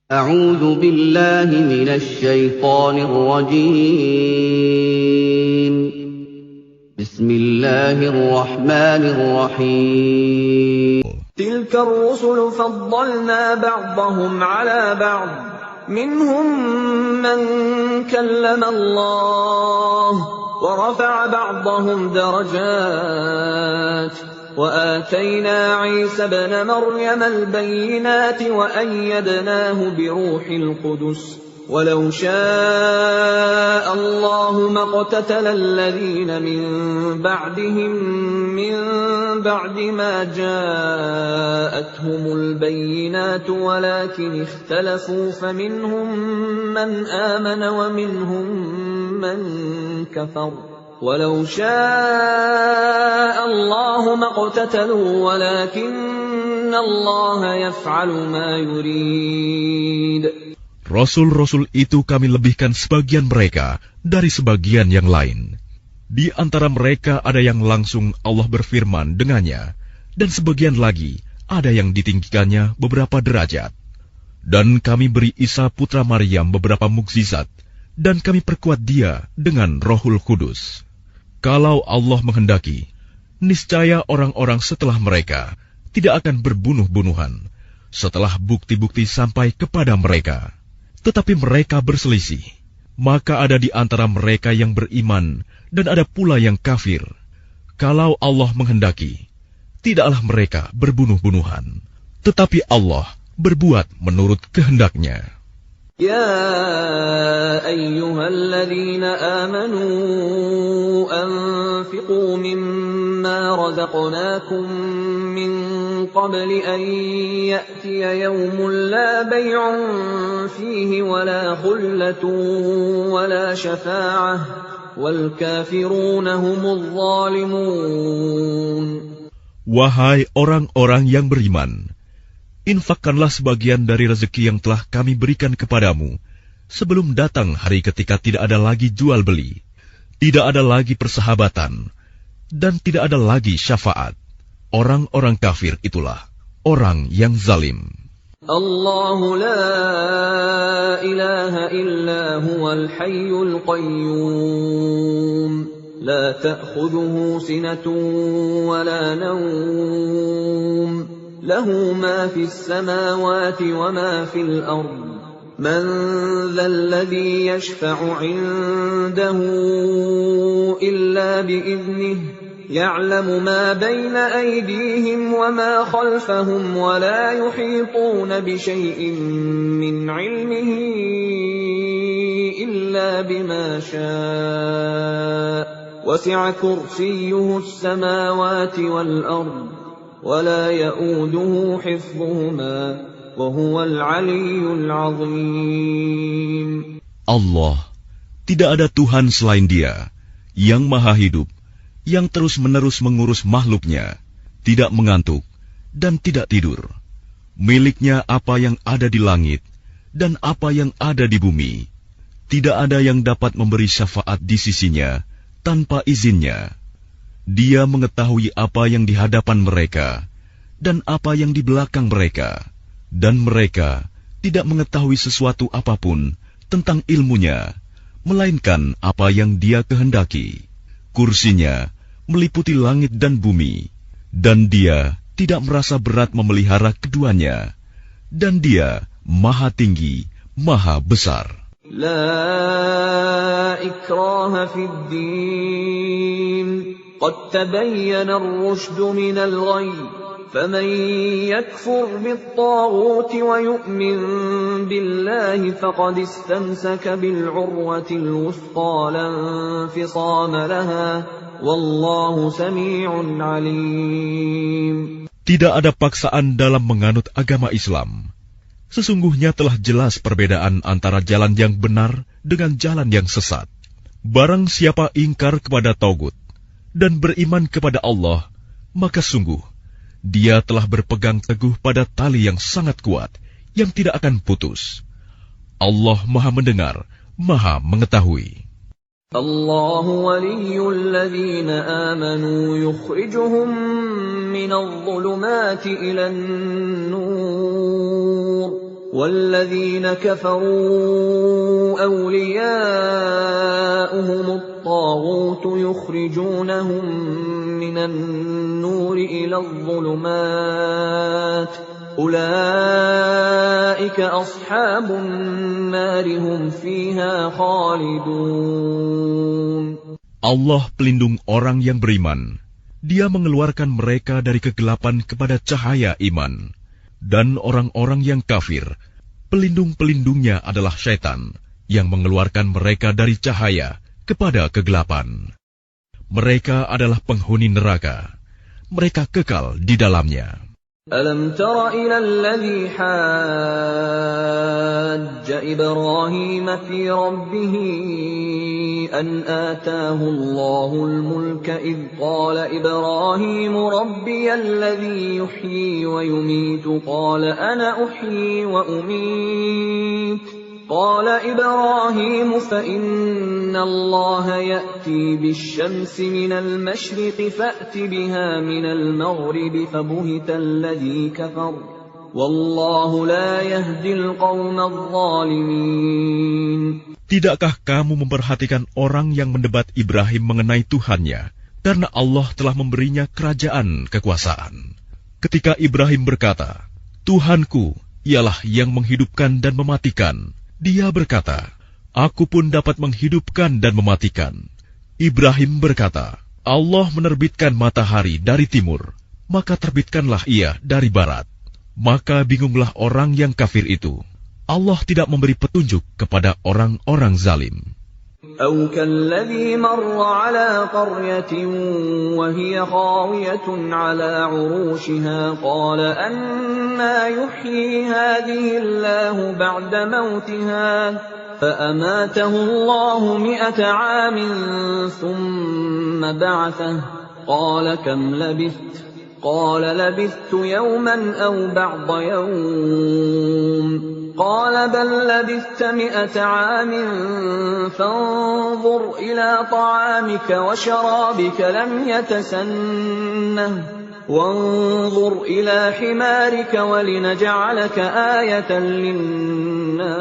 أعوذ بالله من الشيطان الرجيم. بسم الله الرحمن الرحيم. تلك الرسل فضلنا بعضهم على بعض منهم من كلم الله ورفع بعضهم درجات وآتينا عيسى ابن مريم البينات وأيدناه بروح القدس ولو شاء الله ما اقتتل الذين من بعدهم من بعد ما جاءتهم البينات ولكن اختلفوا فمنهم من آمن ومنهم من كفر ولو شاء الله ما اقتتلوا ولكن الله يفعل ما يريد. Rasul-rasul itu kami lebihkan sebagian mereka dari sebagian yang lain. Di antara mereka ada yang langsung Allah berfirman dengannya, dan sebagian lagi ada yang ditinggikannya beberapa derajat. Dan kami beri Isa putra Maryam beberapa mukjizat, dan kami perkuat dia dengan Rohul Kudus. Kalau Allah menghendaki, niscaya orang-orang setelah mereka tidak akan berbunuh-bunuhan, setelah bukti-bukti sampai kepada mereka. Tetapi mereka berselisih, maka ada di antara mereka yang beriman dan ada pula yang kafir. Kalau Allah menghendaki, tidaklah mereka berbunuh-bunuhan, tetapi Allah berbuat menurut kehendaknya. Ya ayyuhalladzina amanu anfiqu mimma razaqnakum min qabli an ya'tiya yawmun la bay'un fihi wala khullatun wala syafa'ah wal kafiruna humudz zalimun. Wahai orang-orang yang beriman, infakkanlah sebagian dari rezeki yang telah kami berikan kepadamu sebelum datang hari ketika tidak ada lagi jual beli, tidak ada lagi persahabatan, dan tidak ada lagi syafaat. Orang-orang kafir itulah orang yang zalim. Allahu la ilaha illa huwal hayyul qayyum la ta'khudhuhu sinatun wa la nawm له ما في السماوات وما في الأرض من ذا الذي يشفع عنده إلا بإذنه يعلم ما بين أيديهم وما خلفهم ولا يحيطون بشيء من علمه إلا بما شاء وسع كرسيه السماوات والأرض ولا يؤوده حفظهما وهو العلي العظيم. Allah, tidak ada Tuhan selain Dia, yang maha hidup, yang terus-menerus mengurus makhluknya, tidak mengantuk, dan tidak tidur. Miliknya apa yang ada di langit, dan apa yang ada di bumi. Tidak ada yang dapat memberi syafaat di sisinya, tanpa izinnya. Dia mengetahui apa yang di hadapan mereka dan apa yang di belakang mereka, dan mereka tidak mengetahui sesuatu apapun tentang ilmunya, melainkan apa yang Dia kehendaki. Kursinya meliputi langit dan bumi, dan Dia tidak merasa berat memelihara keduanya, dan Dia maha tinggi, maha besar. La ikraha fid din قد تبين الرشد من الغي فمن يكفر بالطاغوت ويؤمن بالله فقد استمسك بالعروة الوثقى لا انفصام لها والله سميع عليم. Tidak ada paksaan dalam menganut agama Islam. Sesungguhnya telah jelas perbedaan antara jalan yang benar dengan jalan yang sesat. Barang siapa ingkar kepada tagut dan beriman kepada Allah, maka sungguh dia telah berpegang teguh pada tali yang sangat kuat, yang tidak akan putus. Allah maha mendengar, maha mengetahui. Allahu waliyyul ladzina amanu yukhrijuhum minadh dhulumati ilan nur وَالَّذِينَ كَفَرُوا أَوْلِيَاؤُهُمُ الطَّاغُوتُ يُخْرِجُونَهُم مِّنَ النُّورِ إِلَى الظُّلُمَاتِ أُولَٰئِكَ أَصْحَابُ النَّارِ هُمْ فِيهَا خَالِدُونَ. Allah pelindung orang yang beriman. Dia mengeluarkan mereka dari kegelapan kepada cahaya iman. Dan orang-orang yang kafir, pelindung-pelindungnya adalah syaitan, yang mengeluarkan mereka dari cahaya kepada kegelapan. Mereka adalah penghuni neraka. Mereka kekal di dalamnya. أَلَمْ تَرَ إِلَى الَّذِي حَاجَّ إِبْرَاهِيمَ فِي رَبِّهِ أَنْ آتَاهُ اللَّهُ الْمُلْكَ إِذْ قَالَ إِبْرَاهِيمُ رَبِّيَ الَّذِي يُحْيِي وَيُمِيتُ قَالَ أَنَا أُحْيِي وَأُمِيتُ قال إبراهيم فإن الله يأتي بالشمس من المشرق فأت بها من المغرب فبهت الذي كفر والله لا يهدي القوم الظالمين. Tidakkah kamu memperhatikan orang yang mendebat Ibrahim mengenai Tuhannya, karena Allah telah memberinya kerajaan kekuasaan? Ketika Ibrahim berkata, Tuhanku ialah yang menghidupkan dan mematikan, dia berkata, aku pun dapat menghidupkan dan mematikan. Ibrahim berkata, Allah menerbitkan matahari dari timur, maka terbitkanlah ia dari barat. Maka bingunglah orang yang kafir itu. Allah tidak memberi petunjuk kepada orang-orang zalim. أَوْ كَالَّذِي مَرَّ عَلَى قَرْيَةٍ وَهِيَ خَاوِيَةٌ عَلَى عُرُوشِهَا قَالَ أَنَّىٰ يُحْيِي هَٰذِهِ اللَّهُ بَعْدَ مَوْتِهَا فَأَمَاتَهُ اللَّهُ 100 عَامٍ ثُمَّ بَعَثَهُ قَالَ كَمْ لَبِثْتَ قَالَ لَبِثْتُ يَوْمًا أَوْ بَعْضَ يَوْمٍ قال بل لبثت 100 عام فانظر إلى طعامك وشرابك لم يتسنه وانظر إلى حمارك ولنجعلك آية للناس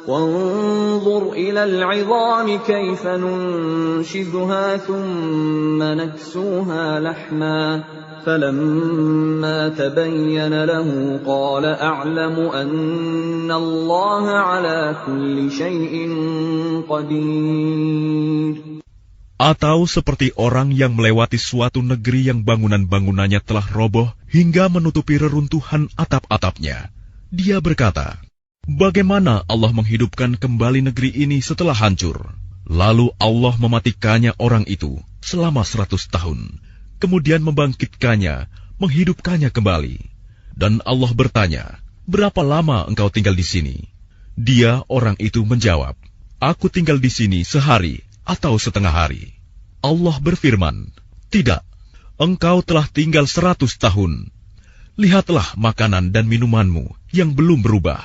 وانظر إلى العظام كيف ننشزها ثم نكسوها لحما فلما تبين له قال أعلم أن الله على كل شيء قدير. Atau seperti orang yang melewati suatu negeri yang bangunan-bangunannya telah roboh hingga menutupi reruntuhan atap-atapnya. Dia berkata, bagaimana Allah menghidupkan kembali negeri ini setelah hancur? Lalu Allah mematikannya orang itu selama 100 tahun. Kemudian membangkitkannya, menghidupkannya kembali. Dan Allah bertanya, berapa lama engkau tinggal di sini? Dia, orang itu menjawab, aku tinggal di sini sehari atau setengah hari. Allah berfirman, tidak, engkau telah tinggal 100 tahun. Lihatlah makanan dan minumanmu yang belum berubah.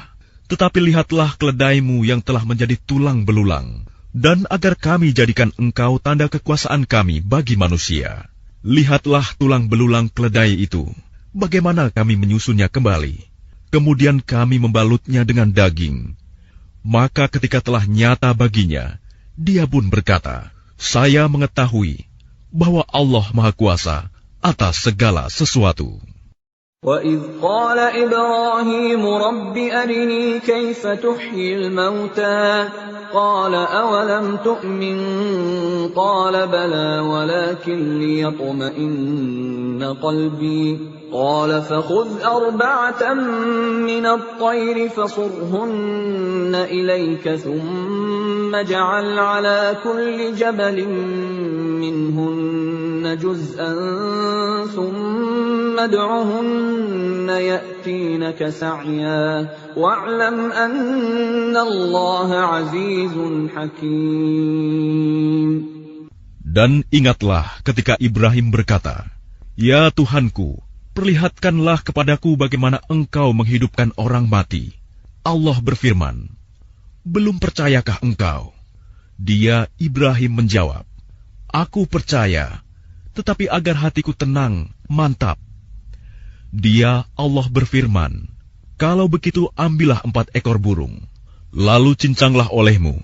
Tetapi lihatlah keledaimu yang telah menjadi tulang belulang. Dan agar kami jadikan engkau tanda kekuasaan kami bagi manusia. Lihatlah tulang belulang keledai itu, bagaimana kami menyusunnya kembali. Kemudian kami membalutnya dengan daging. Maka ketika telah nyata baginya, dia pun berkata, saya mengetahui bahwa Allah Maha Kuasa atas segala sesuatu. وَإِذْ قَالَ إِبْرَاهِيمُ رَبِّ أَرِنِي كَيْفَ تُحْيِي الْمَوْتَىٰ قَالَ أَوَلَمْ تُؤْمِن قَالَ بَلَىٰ وَلَٰكِن لِّيَطْمَئِنَّ قَلْبِي قَالَ فَخُذْ 4 مِّنَ الطَّيْرِ فَصُرْهُنَّ إِلَيْكَ ثُمَّ اجْعَلْ عَلَىٰ كُلِّ جَبَلٍ مِّنْهُنَّ جُزْءًا ثُمَّ ادْعُهُنَّ يَأْتِينَكَ سَعْيًا وَاعْلَمْ أَنَّ اللَّهَ عَزِيزٌ حَكِيمٌ. Dan ingatlah ketika Ibrahim berkata, ya Tuhanku, perlihatkanlah kepadaku bagaimana engkau menghidupkan orang mati. Allah berfirman, belum percayakah engkau? Dia, Ibrahim, menjawab, aku percaya, tetapi agar hatiku tenang, mantap. Dia, Allah berfirman, Kalau begitu ambillah 4 ekor burung, lalu cincanglah olehmu,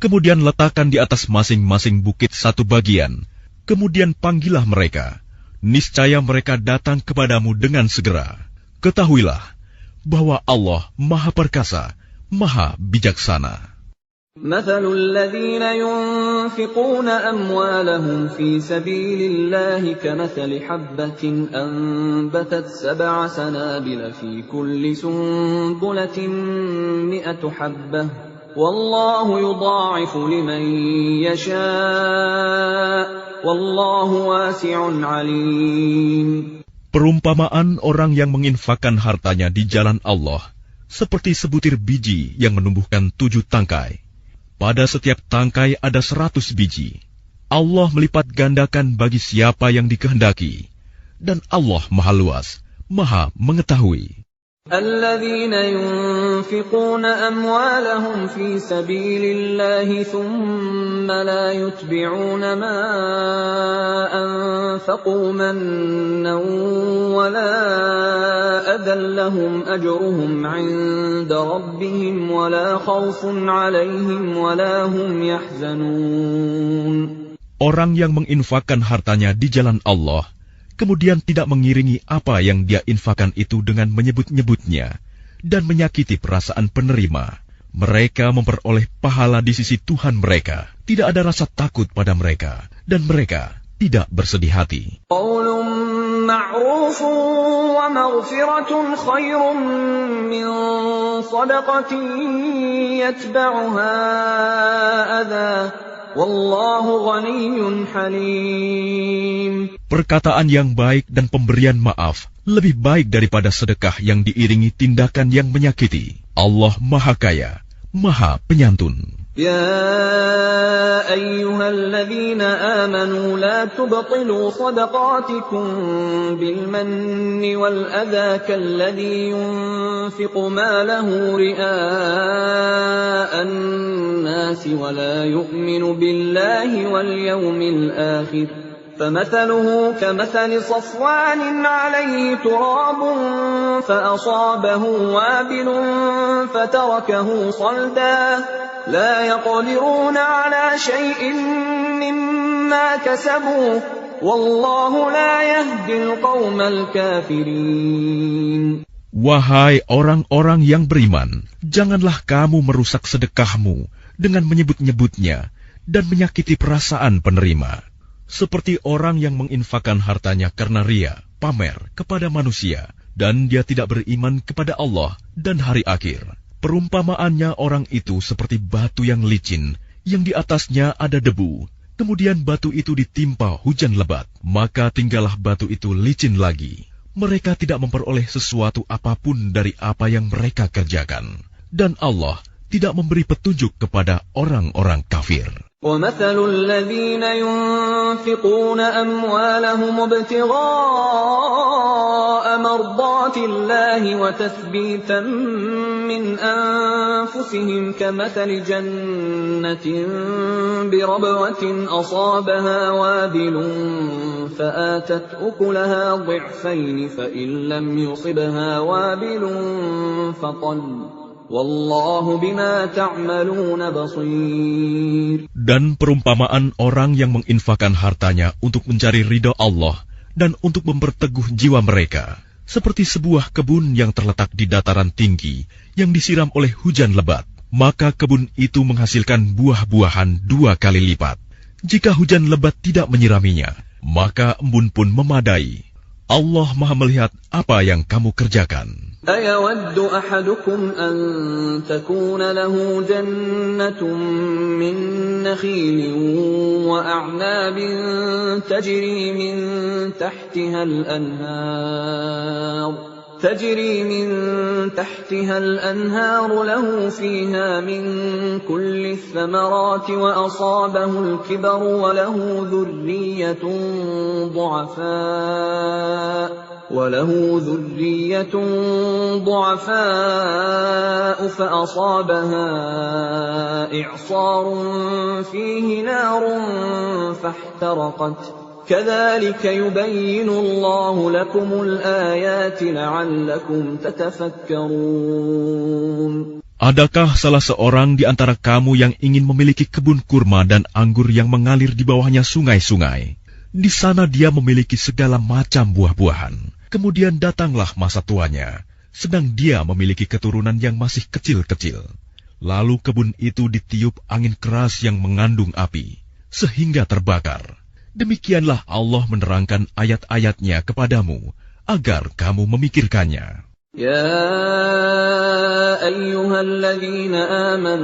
kemudian letakkan di atas masing-masing bukit satu bagian, kemudian panggillah mereka, niscaya mereka datang kepadamu dengan segera. Ketahuilah bahwa Allah Maha Perkasa, Maha Bijaksana. مثل الذين ينفقون أموالهم في سبيل الله كمثل حبة أنبتت 7 سنابل في كل سنبلة 100 حبة والله يضاعف لمن يشاء والله واسع عليم. Perumpamaan orang yang menginfakkan hartanya di jalan Allah seperti sebutir biji yang menumbuhkan 7 tangkai. Pada setiap tangkai ada 100 biji. Allah melipat gandakan bagi siapa yang dikehendaki. Dan Allah Maha Luas, Maha Mengetahui. الذين ينفقون أموالهم في سبيل الله ثم لا يتبعون ما أنفقوا منا ولا أذى لهم أجرهم عند ربهم ولا خوف عليهم ولا هم يحزنون. Orang yang menginfakkan hartanya di jalan Allah, kemudian tidak mengiringi apa yang dia infakkan itu dengan menyebut-nyebutnya dan menyakiti perasaan penerima, mereka memperoleh pahala di sisi Tuhan mereka. Tidak ada rasa takut pada mereka, dan mereka tidak bersedih hati. قول معروف ومغفرة خير من صدقة يتبعها أذى والله غني حليم. Perkataan yang baik dan pemberian maaf lebih baik daripada sedekah yang diiringi tindakan yang menyakiti. Allah Maha Kaya, Maha Penyantun. يا أيها الذين آمنوا لا تبطلوا صدقاتكم بالمن والأذى كالذي ينفق ماله رئاء الناس ولا يؤمن بالله واليوم الآخر فمثله كمثل صفوان عليه تراب فأصابه وابل فتركه صلدا لا يقدرون على شيء مما كسبوا والله لا يهدي القوم الكافرين. Wahai orang-orang yang beriman, janganlah kamu merusak sedekahmu dengan menyebut-nyebutnya dan menyakiti perasaan penerima. Seperti orang yang menginfakkan hartanya karena ria, pamer kepada manusia, dan dia tidak beriman kepada Allah dan hari akhir. Perumpamaannya orang itu seperti batu yang licin, yang di atasnya ada debu. Kemudian batu itu ditimpa hujan lebat, maka tinggallah batu itu licin lagi. Mereka tidak memperoleh sesuatu apapun dari apa yang mereka kerjakan. Dan Allah tidak memberi petunjuk kepada orang-orang kafir. وَمَثَلُ الَّذِينَ يُنْفِقُونَ أَمْوَالَهُمُ ابْتِغَاءَ مَرْضَاتِ اللَّهِ وَتَثْبِيتًا مِنْ أَنفُسِهِمْ كَمَثَلِ جَنَّةٍ بِرَبْوَةٍ أَصَابَهَا وَابِلٌ فَآتَتْ أُكُلَهَا ضِعْفَيْنِ فَإِنْ لَمْ يُصِبْهَا وَابِلٌ فَطَلٌّ Wallahu bima ta'maluna basir. Dan perumpamaan orang yang menginfakkan hartanya untuk mencari ridha Allah dan untuk memperteguh jiwa mereka, seperti sebuah kebun yang terletak di dataran tinggi yang disiram oleh hujan lebat, maka kebun itu menghasilkan buah-buahan 2 kali lipat. Jika hujan lebat tidak menyiraminya, maka embun pun memadai. Allah Maha melihat apa yang kamu kerjakan. أَيَوَدُّ أَحَدُكُمْ أَن تَكُونَ لَهُ جَنَّةٌ مِّن نَّخِيلٍ وَأَعْنَابٍ تَجْرِي مِن تَحْتِهَا الْأَنْهَارُ لَهُ فِيهَا مِن كُلِّ الثَّمَرَاتِ وَأَصَابَهُ الْكِبَرُ وَلَهُ ذُرِّيَّةٌ ضُعَفَاءُ فَأَصَابَهَا إِعْصَارٌ فِيهِ نَارٌ فَاحْتَرَقَتْ كَذَلِكَ يُبَيِّنُ اللَّهُ لَكُمُ الْآيَاتِ لَعَلَّكُمْ تَتَفَكَّرُونَ. Adakah salah seorang di antara kamu yang ingin memiliki kebun kurma dan anggur yang mengalir di bawahnya sungai-sungai? Di sana dia memiliki segala macam buah-buahan. Kemudian datanglah masa tuanya, sedang dia memiliki keturunan yang masih kecil-kecil. Lalu kebun itu ditiup angin keras yang mengandung api, sehingga terbakar. Demikianlah Allah menerangkan ayat-ayatnya kepadamu, agar kamu memikirkannya. يَا أَيُّهَا الَّذِينَ آمَنُوا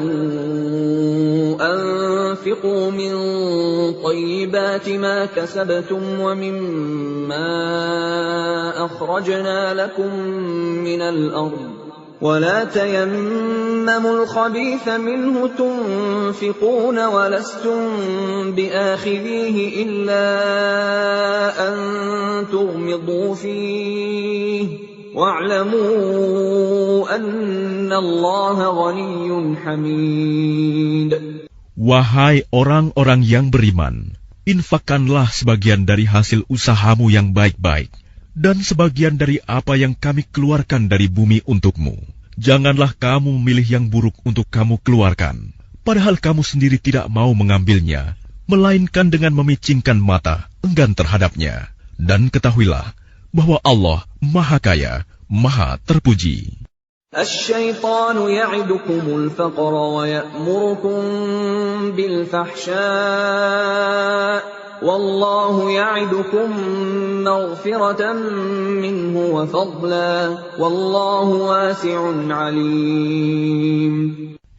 أَنفِقُوا مِن طَيِّبَاتِ مَا كَسَبْتُمْ وَمِمَّا أَخْرَجْنَا لَكُم مِّنَ الْأَرْضِ وَلَا تَيَمَّمُوا الْخَبِيثَ مِنْهُ تُنفِقُونَ وَلَسْتُم بِآخِذِيهِ إِلَّا أَن تُغْمِضُوا فِيهِ وَاعْلَمُوا أَنَّ اللَّهَ غَنِيٌّ حَمِيدٌ. Wahai orang-orang yang beriman, infakkanlah sebagian dari hasil usahamu yang baik-baik, dan sebagian dari apa yang kami keluarkan dari bumi untukmu. Janganlah kamu memilih yang buruk untuk kamu keluarkan, padahal kamu sendiri tidak mau mengambilnya, melainkan dengan memicingkan mata, enggan terhadapnya. Dan ketahuilah bahwa Allah Maha Kaya, Maha Terpuji. الشيطان يعدكم الفقر ويأمركم بالفحشاء والله يعدكم مغفرة منه وفضلا والله واسع عليم.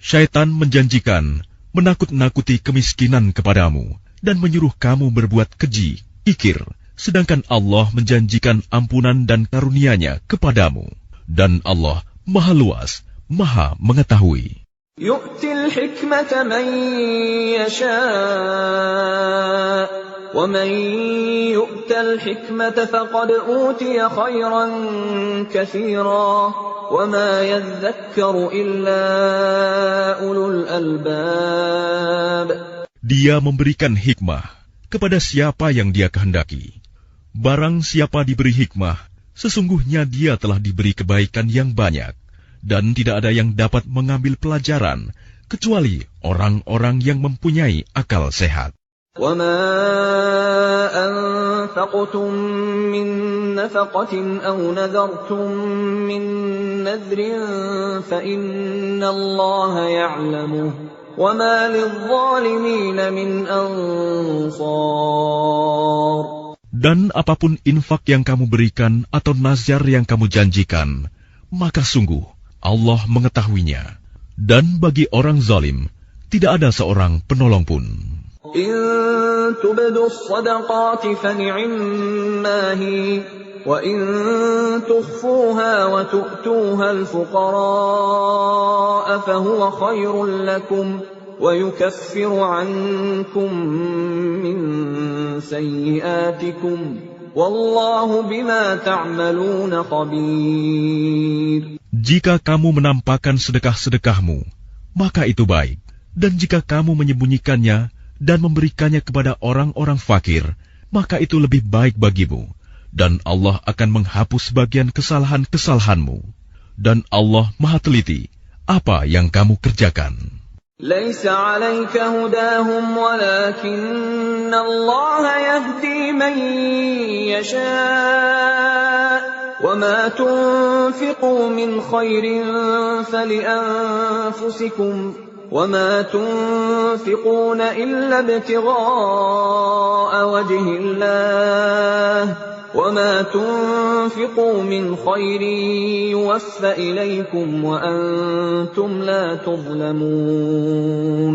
Syaitan menjanjikan menakut-nakuti kemiskinan kepadamu dan menyuruh kamu berbuat keji, kikir, sedangkan Allah menjanjikan ampunan dan karunia-Nya kepadamu. Dan Allah Maha luas, Maha mengetahui. Yu'til hikmata man yasha' wa man yu'tal hikmata faqad utiya khairan katsira wa ma yadhakkaru illa ulul albab. Dia memberikan hikmah kepada siapa yang Dia kehendaki. Barang siapa diberi hikmah, sesungguhnya dia telah diberi kebaikan yang banyak, dan tidak ada yang dapat mengambil pelajaran kecuali orang-orang yang mempunyai akal sehat. وَمَا أَنفَقْتُم مِّن نَّفَقَةٍ أَوْ نَذَرْتُم مِّن نَّذْرٍ فَإِنَّ اللَّهَ يَعْلَمُهُ وَمَا لِلظَّالِمِينَ مِنْ أَنصَارٍ. Dan apapun infak yang kamu berikan atau nazar yang kamu janjikan, maka sungguh Allah mengetahuinya. Dan bagi orang zalim, tidak ada seorang penolong pun. In tubdu as-sadaqati fa ni'ma hi, wa in tukhfuha wa tu'tuha al-fuqara fa huwa khairul lakum. وَيُكَفِّرُ عَنْكُمْ مِنْ سَيِّئَاتِكُمْ وَاللَّهُ بِمَا تَعْمَلُونَ خَبِيرٌ. Jika kamu menampakkan sedekah-sedekahmu, maka itu baik. Dan jika kamu menyembunyikannya dan memberikannya kepada orang-orang fakir, maka itu lebih baik bagimu. Dan Allah akan menghapus sebagian kesalahan-kesalahanmu. Dan Allah Maha teliti apa yang kamu kerjakan. ليس عليك هداهم ولكن الله يهدي من يشاء وما تنفقوا من خير فلأنفسكم وما تنفقون إلا ابتغاء وجه الله وما تنفقوا من خير يوفى إليكم وأنتم لا تظلمون.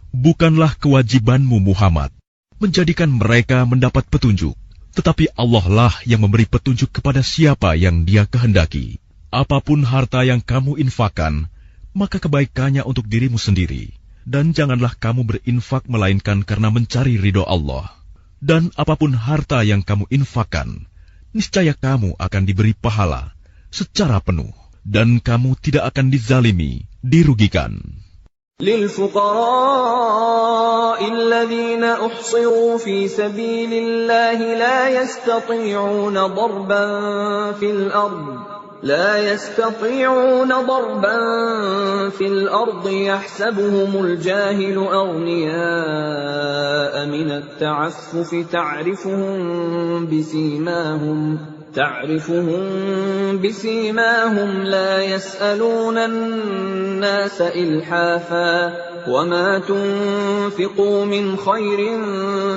Bukanlah kewajibanmu Muhammad menjadikan mereka mendapat petunjuk, tetapi Allah lah yang memberi petunjuk kepada siapa yang Dia kehendaki. Apapun harta yang kamu infakkan, maka kebaikannya untuk dirimu sendiri, dan janganlah kamu berinfak melainkan karena mencari ridho Allah. Dan apapun harta yang kamu infakkan, niscaya kamu akan diberi pahala secara penuh, dan kamu tidak akan dizalimi, dirugikan. للفقراء الذين أحصروا في سبيل الله لا يستطيعون ضربا في الأرض يحسبهم الجاهل أغنياء من التعفف تعرفهم بسيماهم لا يسألون الناس إلحافا وما تنفقوا من خير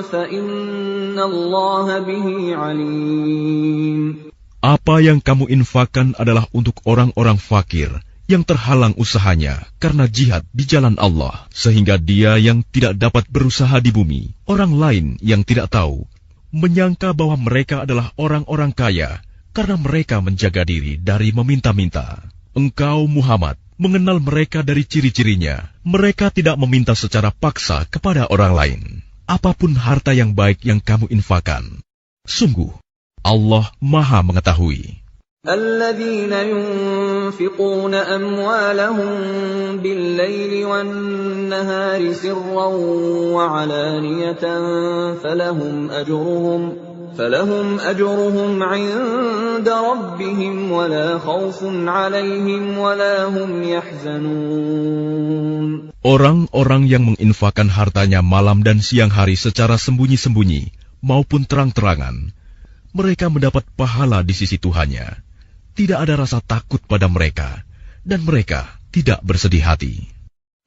فإن الله به عليم. Apa yang kamu infakkan adalah untuk orang-orang fakir yang terhalang usahanya karena jihad di jalan Allah, sehingga dia yang tidak dapat berusaha di bumi, orang lain yang tidak tahu, menyangka bahwa mereka adalah orang-orang kaya karena mereka menjaga diri dari meminta-minta. Engkau, Muhammad, mengenal mereka dari ciri-cirinya. Mereka tidak meminta secara paksa kepada orang lain. Apapun harta yang baik yang kamu infakkan, sungguh Allah Maha mengetahui. الذين ينفقون أموالهم بالليل والنهار سرا وعلانية فلهم أجرهم عند ربهم ولا خوف عليهم ولا هم يحزنون. Orang-orang yang menginfakkan hartanya malam dan siang hari secara sembunyi-sembunyi maupun terang-terangan, mereka mendapat pahala di sisi Tuhannya. Tidak ada rasa takut pada mereka, dan mereka tidak bersedih hati.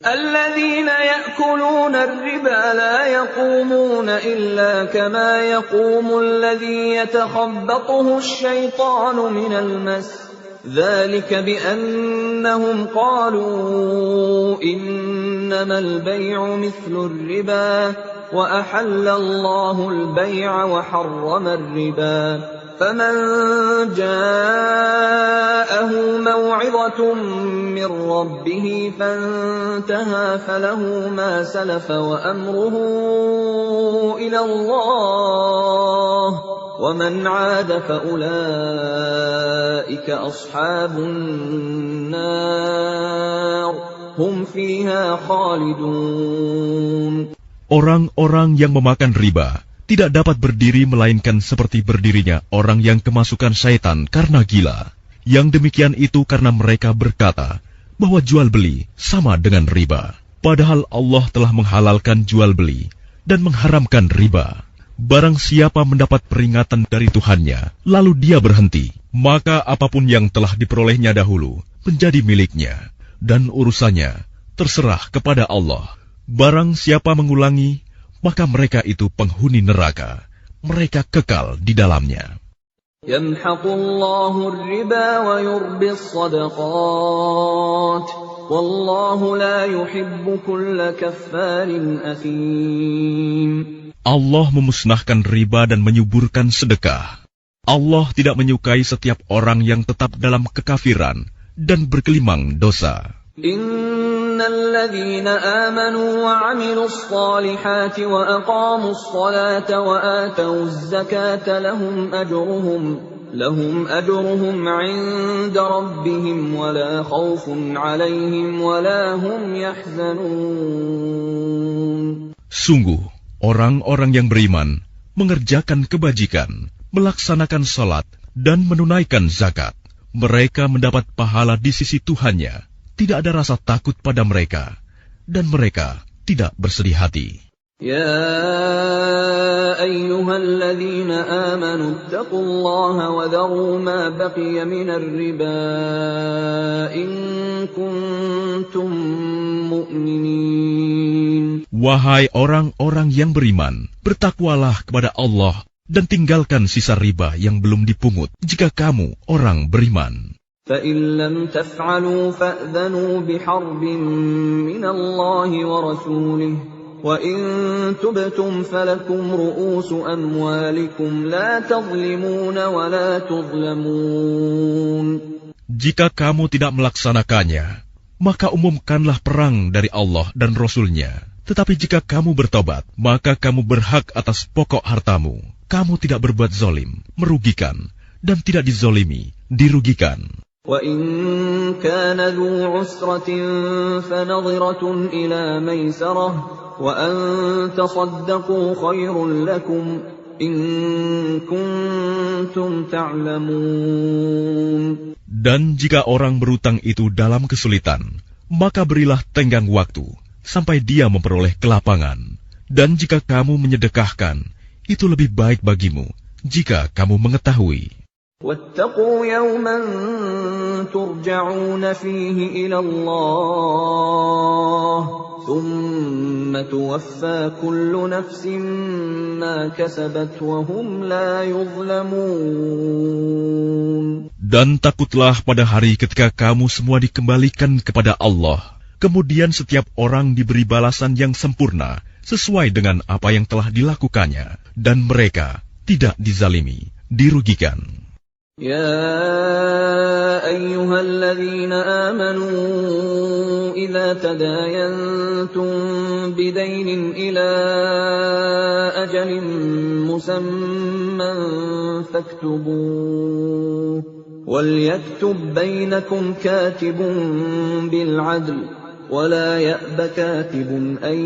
الذين يأكلون الربا لا يقومون إلا كما يقوم الذي يتخبطه الشيطان من المس ذلك بأنهم قالوا إنما البيع مثل الربا وأحل الله البيع وحرم الربا فمن جاءه موعظة من ربه فانتهى فله ما سلف وأمره إلى الله ومن عاد فأولئك أصحاب النار هم فيها خالدون. Orang-orang yang memakan riba tidak dapat berdiri melainkan seperti berdirinya orang yang kemasukan syaitan karena gila. Yang demikian itu karena mereka berkata bahwa jual beli sama dengan riba. Padahal Allah telah menghalalkan jual beli dan mengharamkan riba. Barang siapa mendapat peringatan dari Tuhannya, lalu dia berhenti, maka apapun yang telah diperolehnya dahulu menjadi miliknya, dan urusannya terserah kepada Allah. Barang siapa mengulangi, maka mereka itu penghuni neraka. Mereka kekal di dalamnya. Yamhaqullahu ar-riba wa yurbi as-sadaqat. Wallahu la yuhibbu kulla kaffarin athim. Allah memusnahkan riba dan menyuburkan sedekah. Allah tidak menyukai setiap orang yang tetap dalam kekafiran dan bergelimang dosa. الذين آمنوا وعملوا الصالحات وأقاموا الصلاة وآتوا الزكاة لهم أجرهم عند ربهم ولا خوف عليهم ولا هم يحزنون. Sungguh, orang-orang yang beriman mengerjakan kebajikan, melaksanakan salat, dan menunaikan zakat. Mereka mendapat pahala di sisi Tuhannya. Tidak ada rasa takut pada mereka, dan mereka tidak bersedih hati. Ya ayyuhalladzina amanu ittaqullaha wa dharu ma baqiya minar riba in kuntum mu'minin. Wahai orang-orang yang beriman, bertakwalah kepada Allah dan tinggalkan sisa riba yang belum dipungut jika kamu orang beriman. فَإِن لَّمْ تَفْعَلُوا فَأْذَنُوا بِحَرْبٍ مِّنَ اللَّهِ وَرَسُولِهِ وَإِن تُبْتُمْ فَلَكُمْ رُءُوسُ أَمْوَالِكُمْ لَا تَظْلِمُونَ وَلَا تُظْلَمُونَ. Jika kamu tidak melaksanakannya, maka umumkanlah perang dari Allah dan Rasul-Nya. Tetapi jika kamu bertobat, maka kamu berhak atas pokok hartamu. Kamu tidak berbuat zalim, merugikan, dan tidak dizolimi, dirugikan. وَإِن كَانَ ذُو عُسْرَةٍ فَنَظِرَةٌ إِلَى مَيْسَرَةٍ وَأَن تَصَدَّقُوا خَيْرٌ لَّكُمْ إِن كُنتُمْ تَعْلَمُونَ. Dan jika orang berutang itu dalam kesulitan, maka berilah tenggang waktu sampai dia memperoleh kelapangan. Dan jika kamu menyedekahkan, itu lebih baik bagimu jika kamu mengetahui. وَاتَّقُوا يَوْمًا تُرْجَعُونَ فِيهِ إِلَى اللَّهِ ثُمَّ تُوَفَّى كُلُّ نَفْسٍ مَا كَسَبَتْ وَهُمْ لَا يُظْلَمُونَ. Dan takutlah pada hari ketika kamu semua dikembalikan kepada Allah. Kemudian setiap orang diberi balasan yang sempurna sesuai dengan apa yang telah dilakukannya. Dan mereka tidak dizalimi, dirugikan. يا أيها الذين آمنوا إذا تداينتم بدين إلى أجل مسمى فاكتبوه وليكتب بينكم كاتب بالعدل ولا يأب كاتب أن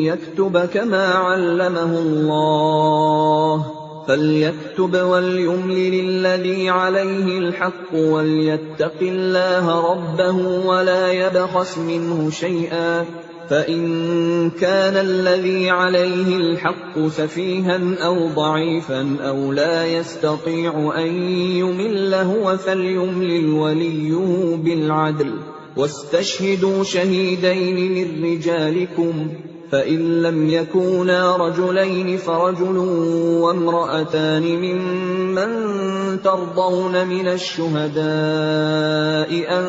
يكتب كما علمه الله فليكتب وليملل الذي عليه الحق وليتق الله ربه ولا يبخس منه شيئا فإن كان الذي عليه الحق سفيها أو ضعيفا أو لا يستطيع أن يمل هو فليملل وليه بالعدل واستشهدوا شهيدين من رجالكم فإن لم يكونا رجلين فرجل وامرأتان ممن ترضون من الشهداء أن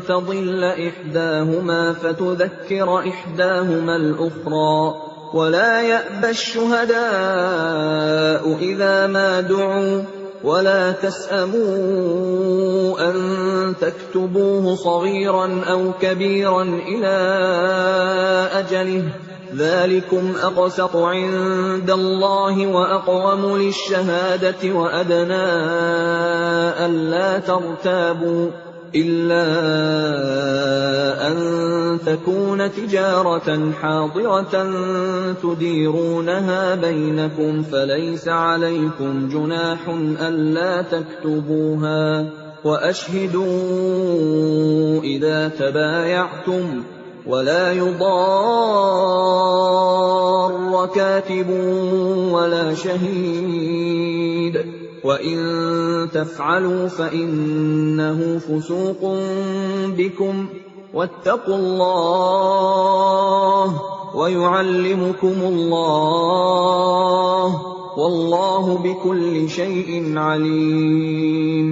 تضل إحداهما فتذكر إحداهما الأخرى ولا يأبى الشهداء إذا ما دعوا ولا تسأموا أن تكتبوه صغيرا أو كبيرا إلى أجله ذلكم أقسط عند الله وأقوم للشهادة وأدنى ألا ترتابوا إلا أن تكون تجارة حاضرة تديرونها بينكم فليس عليكم جناح ألا تكتبوها وأشهدوا إذا تبايعتم ولا يضار كاتب ولا شهيد وإن تفعلوا فإنه فسوق بكم واتقوا الله ويعلمكم الله والله بكل شيء عليم.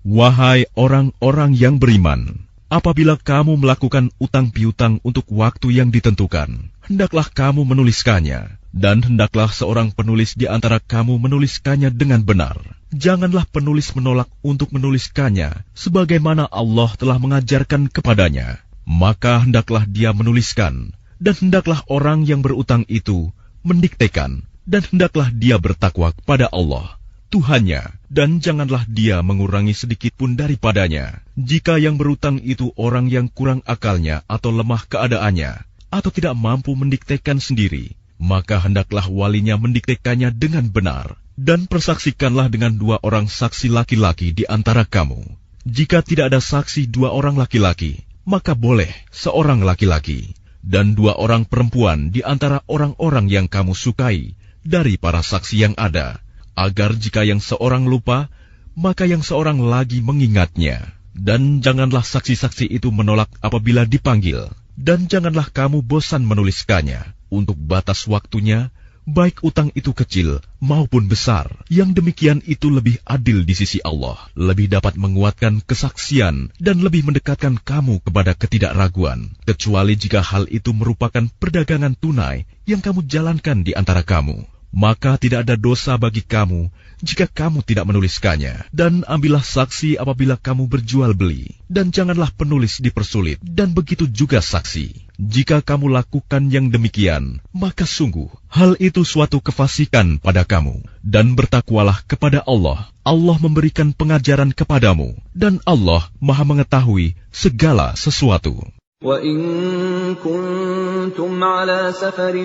Wahai orang-orang yang beriman, apabila kamu melakukan utang piutang untuk waktu yang ditentukan, hendaklah kamu menuliskannya, dan hendaklah seorang penulis di antara kamu menuliskannya dengan benar. Janganlah penulis menolak untuk menuliskannya, sebagaimana Allah telah mengajarkan kepadanya. Maka hendaklah dia menuliskan, dan hendaklah orang yang berutang itu mendiktekan, dan hendaklah dia bertakwa kepada Allah Tuhannya, dan janganlah dia mengurangi sedikit pun daripadanya. Jika yang berutang itu orang yang kurang akalnya atau lemah keadaannya, atau tidak mampu mendiktekan sendiri, maka hendaklah walinya mendiktekannya dengan benar, dan persaksikanlah dengan 2 orang saksi laki-laki di antara kamu. Jika tidak ada saksi 2 orang laki-laki, maka boleh seorang laki-laki, dan 2 orang perempuan di antara orang-orang yang kamu sukai dari para saksi yang ada, agar jika yang seorang lupa, maka yang seorang lagi mengingatnya. Dan janganlah saksi-saksi itu menolak apabila dipanggil, dan janganlah kamu bosan menuliskannya untuk batas waktunya, baik utang itu kecil maupun besar. Yang demikian itu lebih adil di sisi Allah, lebih dapat menguatkan kesaksian dan lebih mendekatkan kamu kepada ketidakraguan, kecuali jika hal itu merupakan perdagangan tunai yang kamu jalankan di antara kamu. Maka tidak ada dosa bagi kamu jika kamu tidak menuliskannya. Dan ambillah saksi apabila kamu berjual beli, dan janganlah penulis dipersulit, dan begitu juga saksi. Jika kamu lakukan yang demikian, maka sungguh hal itu suatu kefasikan pada kamu. Dan bertakwalah kepada Allah. Allah memberikan pengajaran kepadamu, dan Allah Maha mengetahui segala sesuatu. وَإِن كُنتُمْ عَلَى سَفَرٍ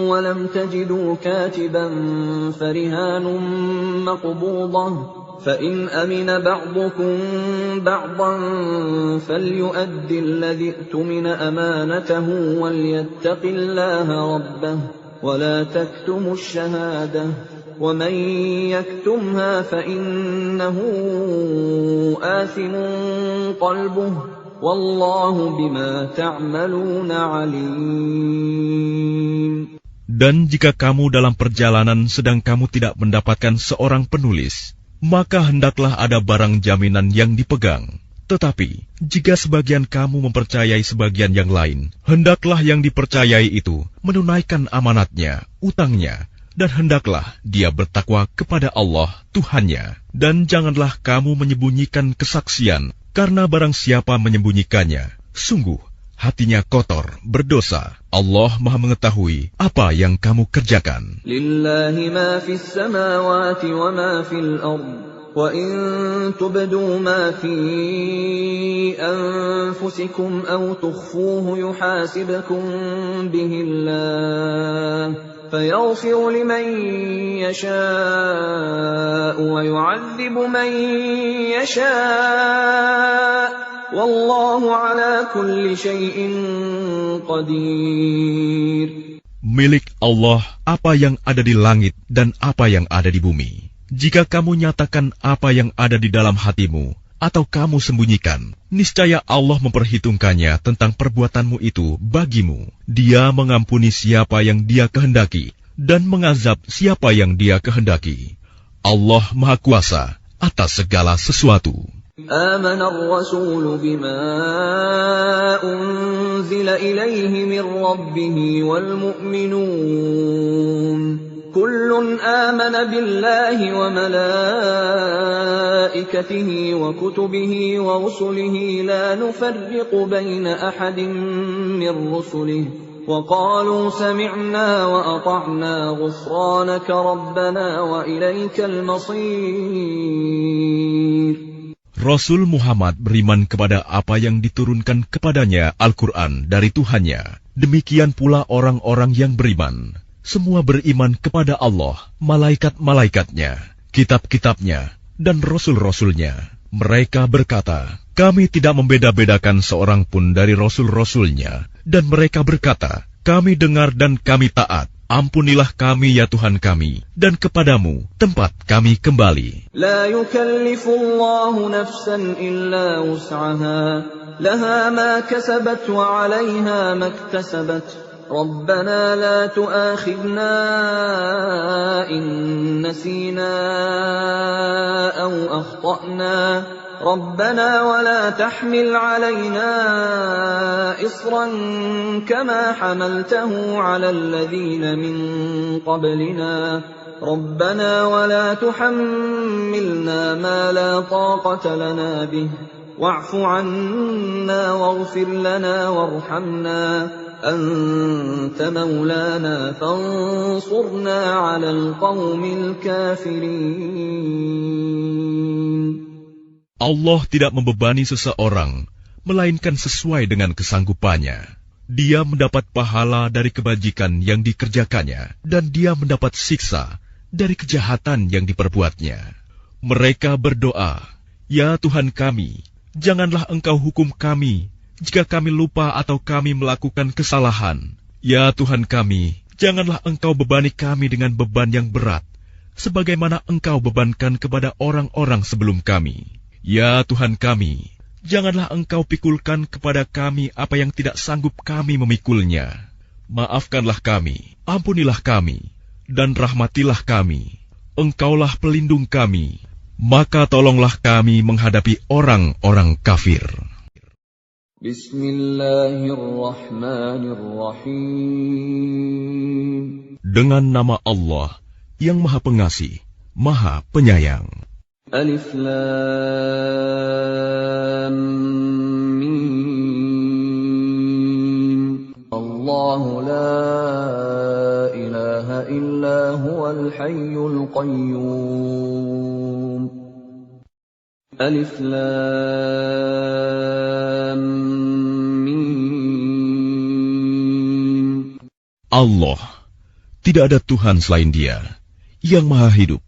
وَلَمْ تَجِدُوا كَاتِبًا فَرِهَانٌ مَّقْبُوضَةٌ فَإِنْ أَمِنَ بَعْضُكُم بَعْضًا فَلْيُؤَدِّ الَّذِي اؤْتُمِنَ أَمَانَتَهُ وَلْيَتَّقِ اللَّهَ رَبَّهُ وَلَا تَكْتُمُوا الشَّهَادَةَ وَمَن يَكْتُمْهَا فَإِنَّهُ آثِمٌ قَلْبُهُ Wallahu bima ta'maluna alim. Dan jika kamu dalam perjalanan sedang kamu tidak mendapatkan seorang penulis, maka hendaklah ada barang jaminan yang dipegang. Tetapi, jika sebagian kamu mempercayai sebagian yang lain, hendaklah yang dipercayai itu menunaikan amanatnya, utangnya, dan hendaklah dia bertakwa kepada Allah, Tuhannya. Dan janganlah kamu menyembunyikan kesaksian, karena barang siapa menyembunyikannya, sungguh hatinya kotor, berdosa. Allah Maha mengetahui apa yang kamu kerjakan. Lillahi ma fis samawati wa ma fil ard. Wa in tubdu ma fi anfusikum aw tukhfuhu yuhasibkum bihi Allah. فَيَغْفِرُ لِمَن يَشَاءُ وَيُعَذِّبُ مَن يَشَاءُ وَاللَّهُ عَلَى كُلِّ شَيْءٍ قَدِيرٌ. Milik Allah apa yang ada di langit dan apa yang ada di bumi. Jika kamu nyatakan apa yang ada di dalam hatimu, atau kamu sembunyikan, niscaya Allah memperhitungkannya tentang perbuatanmu itu bagimu. Dia mengampuni siapa yang Dia kehendaki dan mengazab siapa yang Dia kehendaki. Allah Maha Kuasa atas segala sesuatu. Amana ar-rasulu bima unzila ilaihi min rabbih wal mu'minun. كل آمن بالله وملائكته وكتبه ورسله لا نفرق بين أحد من رسله وقالوا سمعنا وأطعنا غفرانك ربنا وإليك المصير. Rasul Muhammad beriman kepada apa yang diturunkan kepadanya Al-Quran dari Tuhannya. Demikian pula orang-orang yang beriman. Semua beriman kepada Allah, malaikat-malaikatnya, kitab-kitabnya, dan rasul-rasulnya. Mereka berkata, kami tidak membeda-bedakan seorang pun dari rasul-rasulnya. Dan mereka berkata, kami dengar dan kami taat. Ampunilah kami ya Tuhan kami, dan kepadamu tempat kami kembali. La yukallifullahu nafsan illa wus'aha, laha ma kasabat wa 'alayha maktasabat. ربنا لا تؤاخذنا إن نسينا أو أخطأنا ربنا ولا تحمل علينا إصرا كما حملته على الذين من قبلنا ربنا ولا تحملنا ما لا طاقة لنا به واعف عنا واغفر لنا وارحمنا أنت مولانا فانصرنا على القوم الكافرين. Allah tidak membebani seseorang, melainkan sesuai dengan kesanggupannya. Dia mendapat pahala dari kebajikan yang dikerjakannya, dan dia mendapat siksa dari kejahatan yang diperbuatnya. Mereka berdoa, ya Tuhan kami, janganlah Engkau hukum kami jika kami lupa atau kami melakukan kesalahan. Ya Tuhan kami, janganlah Engkau bebani kami dengan beban yang berat, sebagaimana Engkau bebankan kepada orang-orang sebelum kami. Ya Tuhan kami, janganlah Engkau pikulkan kepada kami apa yang tidak sanggup kami memikulnya. Maafkanlah kami, ampunilah kami, dan rahmatilah kami. Engkaulah pelindung kami, maka tolonglah kami menghadapi orang-orang kafir. Bismillahirrahmanirrahim. Dengan nama Allah yang Maha Pengasih, Maha Penyayang. Alif Lam Mim. الله لا إله إلا هو الحي القيوم ألف لام ميم. Allah, tidak ada Tuhan selain Dia, yang maha hidup,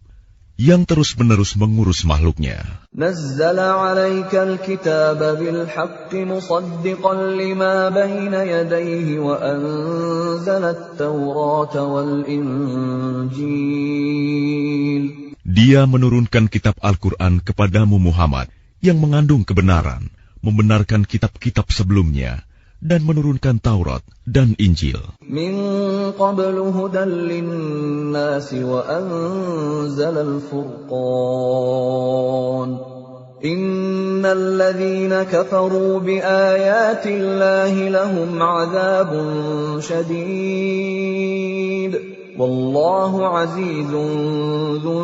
yang terus-menerus mengurus makhluknya. نزل عليك الكتاب بالحق مصدقا لما بين يديه وأنزل التوراة والإنجيل. Dia menurunkan kitab Al-Quran kepadamu Muhammad yang mengandung kebenaran, membenarkan kitab-kitab sebelumnya, dan menurunkan Taurat dan Injil. من قبل هدى للناس وأنزل الفرقان إن الذين كفروا بآيات الله لهم عذاب شديد والله عزيز ذو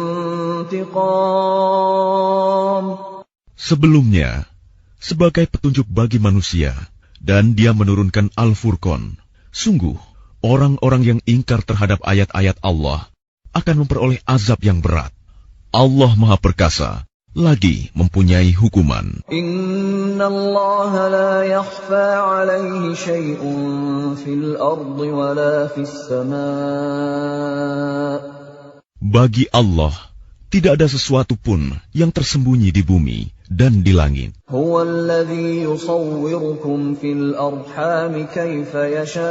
انتقام. Sebelumnya, sebagai petunjuk bagi manusia, dan Dia menurunkan Al-Furqan. Sungguh, orang-orang yang ingkar terhadap ayat-ayat Allah akan memperoleh azab yang berat. Allah Maha Perkasa, lagi mempunyai hukuman. Inna Allah la yakhfa alaihi syai'un fil ardi wa la fis sama'. Bagi Allah, tidak ada sesuatu pun yang tersembunyi di bumi dan di langit. Huwa alladhi yusawwirukum fil arham kaifa yasha'.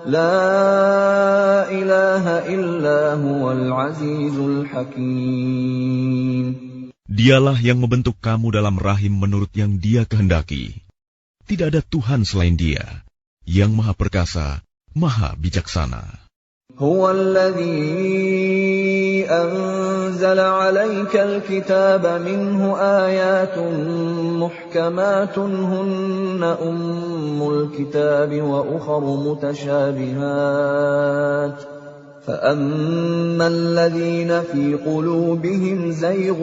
La ilaha illa huwal azizul hakim. Dialah yang membentuk kamu dalam rahim menurut yang Dia kehendaki. Tidak ada Tuhan selain Dia, yang Maha Perkasa, Maha Bijaksana. هو الذي أنزل عليك الكتاب منه آيات محكمات هن أم الكتاب وأخر متشابهات فأما الذين في قلوبهم زيغ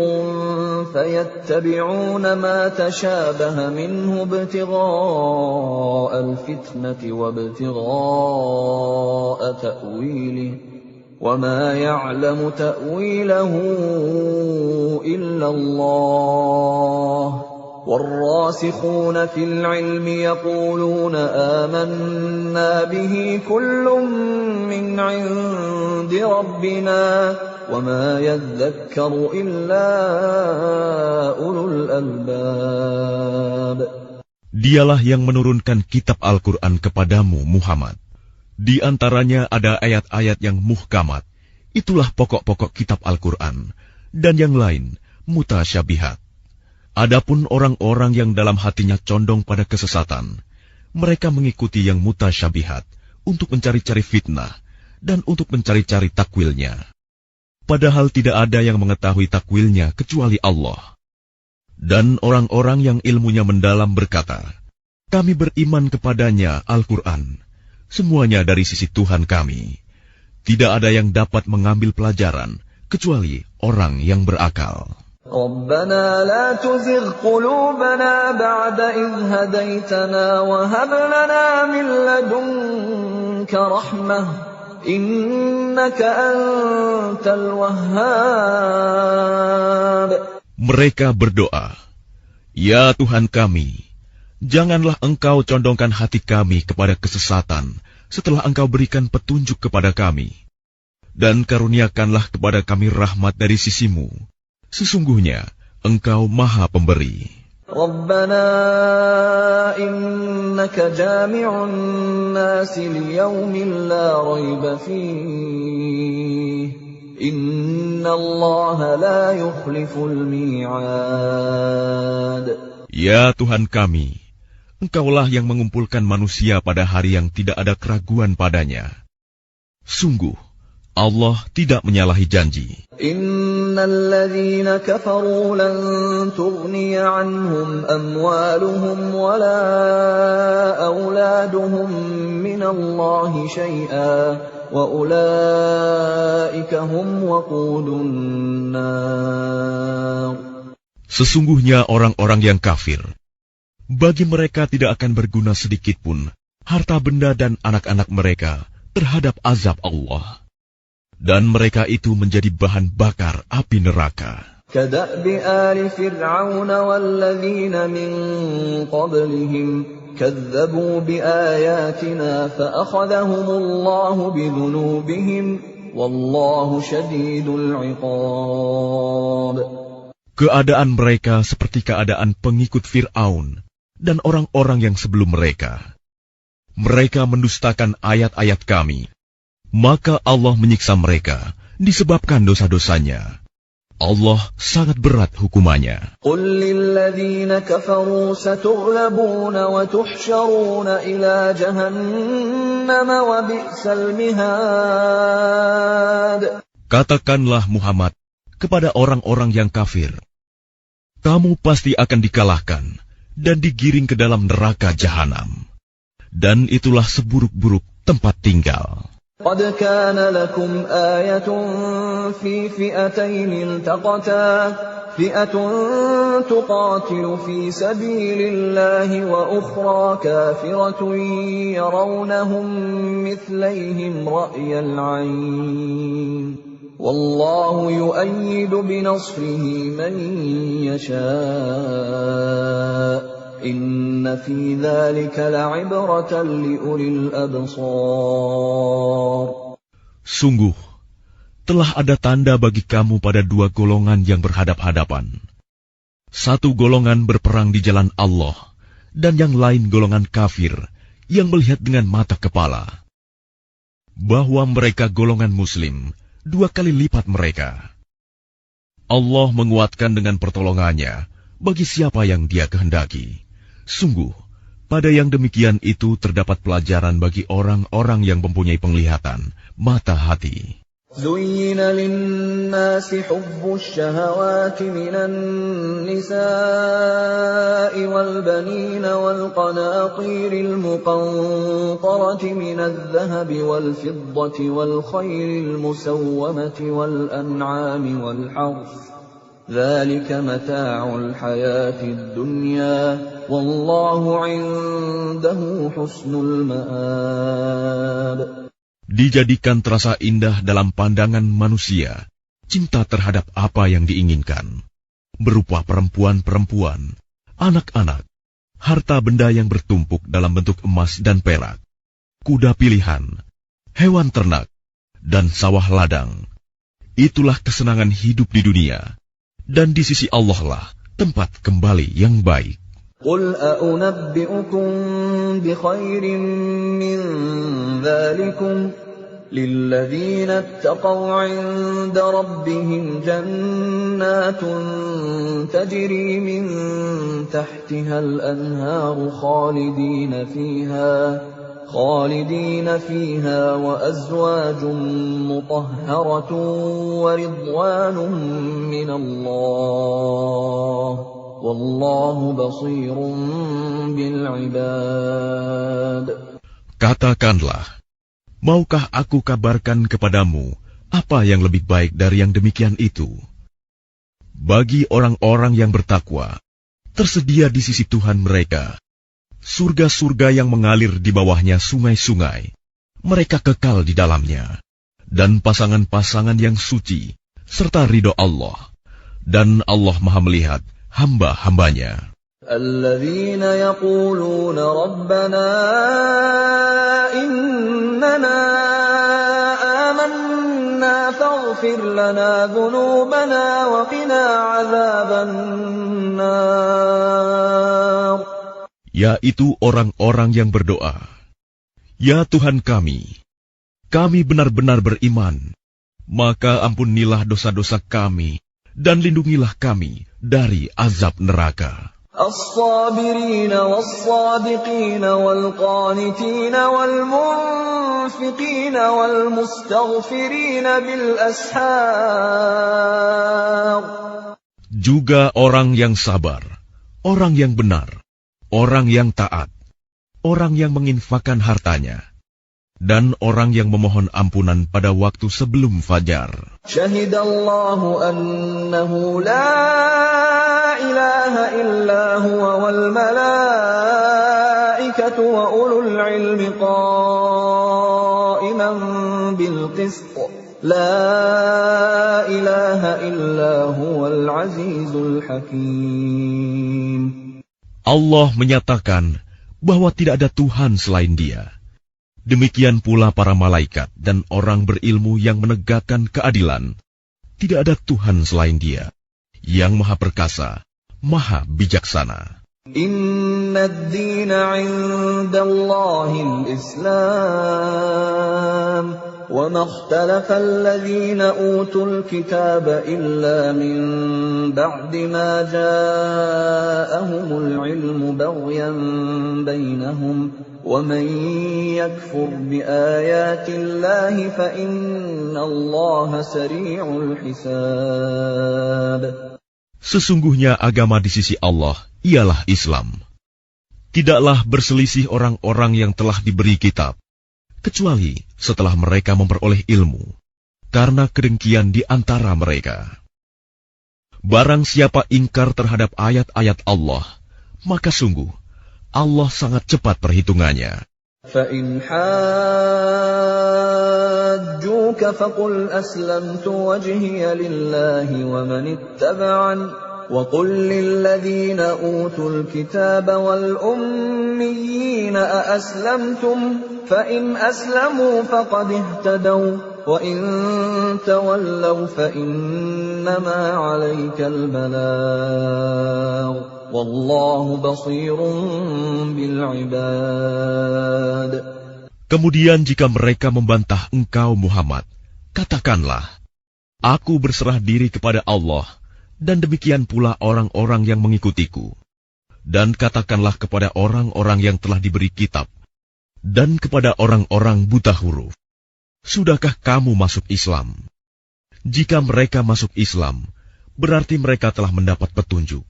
فيتبعون ما تشابه منه ابتغاء الفتنة وابتغاء تأويله وما يعلم تأويله إلا الله والراسخون في العلم يقولون آمنا به كل من عند ربنا وما يذكر إلا أولو الألباب. Dialah yang menurunkan kitab Al-Quran kepadamu Muhammad. Di antaranya ada ayat-ayat yang muhkamat, itulah pokok-pokok kitab Al-Quran, dan yang lain mutasyabihat. Adapun orang-orang yang dalam hatinya condong pada kesesatan, mereka mengikuti yang mutasyabihat untuk mencari-cari fitnah dan untuk mencari-cari takwilnya. Padahal tidak ada yang mengetahui takwilnya kecuali Allah. Dan orang-orang yang ilmunya mendalam berkata, kami beriman kepadanya Al-Quran, semuanya dari sisi Tuhan kami. Tidak ada yang dapat mengambil pelajaran kecuali orang yang berakal. ربنا لا تزغ قلوبنا بعد إذ هديتنا وهب لنا من لدنك رحمة إنك أنت الوهاب. Mereka berdoa, ya Tuhan kami, janganlah Engkau condongkan hati kami kepada kesesatan setelah Engkau berikan petunjuk kepada kami, dan karuniakanlah kepada kami rahmat dari sisimu. Sesungguhnya Engkau Maha Pemberi. Rabbana innaka jami'un nasi liyaumin la raiba fihi innallaha la yukhliful mi'ad. Ya Tuhan kami, Engkaulah yang mengumpulkan manusia pada hari yang tidak ada keraguan padanya. Sungguh Allah tidak menyalahi janji. Innal ladzina kafaru lan tughniya anhum amwaluhum wala auladuhum minallahi syai'a wa ulaika hum waqudun nar. Sesungguhnya orang-orang yang kafir, bagi mereka tidak akan berguna sedikitpun harta benda dan anak-anak mereka terhadap azab Allah. Dan mereka itu menjadi bahan bakar api neraka. كدأب آل فرعون والذين من قبلهم كذبوا بآياتنا فأخذهم الله بذنوبهم والله شديد العقاب. Keadaan mereka seperti keadaan pengikut Fir'aun dan orang-orang yang sebelum mereka. Mereka mendustakan ayat-ayat kami, maka Allah menyiksa mereka disebabkan dosa-dosanya. Allah sangat berat hukumannya. قل للذين كفروا ستغلبون وتحشرون إلى جهنم وبئس المهاد. Katakanlah Muhammad kepada orang-orang yang kafir, kamu pasti akan dikalahkan dan digiring ke dalam neraka jahanam. Dan itulah seburuk-buruk tempat tinggal. قد كان لكم آية في فئتين التقتا فئة تقاتل في سبيل الله وأخرى كافرة يرونهم مثليهم رأي العين والله يؤيد بنصره من يشاء إن في ذلك لعبرة لأولي الأبصار. Sungguh, telah ada tanda bagi kamu pada dua golongan yang berhadap-hadapan. Satu golongan berperang di jalan Allah, dan yang lain golongan kafir yang melihat dengan mata kepala. Bahwa mereka golongan muslim, 2 kali lipat mereka. Allah menguatkan dengan pertolongannya bagi siapa yang Dia kehendaki. Sungguh, pada yang demikian itu terdapat pelajaran bagi orang-orang yang mempunyai penglihatan, mata hati. زين للناس حب الشهوات من النساء والبنين والقناطير المقنطرة من الذهب والفضة والخيل المسومة والأنعام والحرث ذلك متاع الحياة الدنيا والله عنده حسن المآب. Dijadikan terasa indah dalam pandangan manusia, cinta terhadap apa yang diinginkan, berupa perempuan-perempuan, anak-anak, harta benda yang bertumpuk dalam bentuk emas dan perak, kuda pilihan, hewan ternak, dan sawah ladang. Itulah kesenangan hidup di dunia, dan di sisi Allah lah tempat kembali yang baik. قل أأنبئكم بخير من ذلكم للذين اتقوا عند ربهم جنات تجري من تحتها الأنهار خالدين فيها وأزواج مطهرة ورضوان من الله والله بصير بالعباد. Katakanlah, maukah aku kabarkan kepadamu apa yang lebih baik dari yang demikian itu? Bagi orang-orang yang bertakwa, tersedia di sisi Tuhan mereka surga-surga yang mengalir di bawahnya sungai-sungai. Mereka kekal di dalamnya, dan pasangan-pasangan yang suci, serta ridho Allah. Dan Allah Maha melihat hamba-hambanya. الذين يقولون ربنا إننا آمنا فاغفر لنا ذنوبنا وقنا عذاب النار. Yaitu orang-orang yang berdoa, Ya Tuhan kami benar-benar beriman, maka ampunilah dosa-dosa kami dan lindungilah kami dari azab neraka. الصابرين والصادقين والقانتين والمنفقين والمستغفرين بالأسحار. Juga orang yang sabar, orang yang benar, orang yang taat, orang yang menginfakkan hartanya, dan orang yang memohon ampunan pada waktu sebelum fajar. Syahidallahu annahu la ilaha illa huwa wal malaikatu الْمَلَائِكَةُ وَأُولُو الْعِلْمِ قَائِمًا بِالْقِسْطِ لَا إِلَٰهَ إِلَّا هُوَ الْعَزِيزُ الْحَكِيمُ. Allah menyatakan bahwa tidak ada Tuhan selain Dia. Demikian pula para malaikat dan orang berilmu yang menegakkan keadilan. Tidak ada Tuhan selain Dia, yang Maha Perkasa, Maha Bijaksana. Inna ad-dina 'inda Allahil Islam, wa ma ikhtalafa alladhina utul kitaba illa min ba'di ma ja'ahumul 'ilmu baghyan bainahum, wa man yakfur bi ayati Allahi fa inna Allaha sari'ul hisab. Sesungguhnya agama di sisi Allah ialah Islam. Tidaklah berselisih orang-orang yang telah diberi kitab, kecuali setelah mereka memperoleh ilmu, karena kedengkian di antara mereka. Barang siapa ingkar terhadap ayat-ayat Allah, maka sungguh Allah sangat cepat perhitungannya. فَإِنْ حَاجُّوكَ فَقُلْ أَسْلَمْتُ وَجْهِيَ لِلَّهِ وَمَنِ اتَّبَعَنِ وَقُلْ لِلَّذِينَ أُوتُوا الْكِتَابَ وَالْأُمِّيِّينَ أَأَسْلَمْتُمْ فَإِنْ أَسْلَمُوا فَقَدِ اهْتَدَوْا وَإِنْ تَوَلَّوْا فَإِنَّمَا عَلَيْكَ الْبَلَاغُ Wallahu basirun bil ibad. Kemudian jika mereka membantah engkau Muhammad, katakanlah, aku berserah diri kepada Allah, dan demikian pula orang-orang yang mengikutiku. Dan katakanlah kepada orang-orang yang telah diberi kitab, dan kepada orang-orang buta huruf, sudahkah kamu masuk Islam? Jika mereka masuk Islam, berarti mereka telah mendapat petunjuk.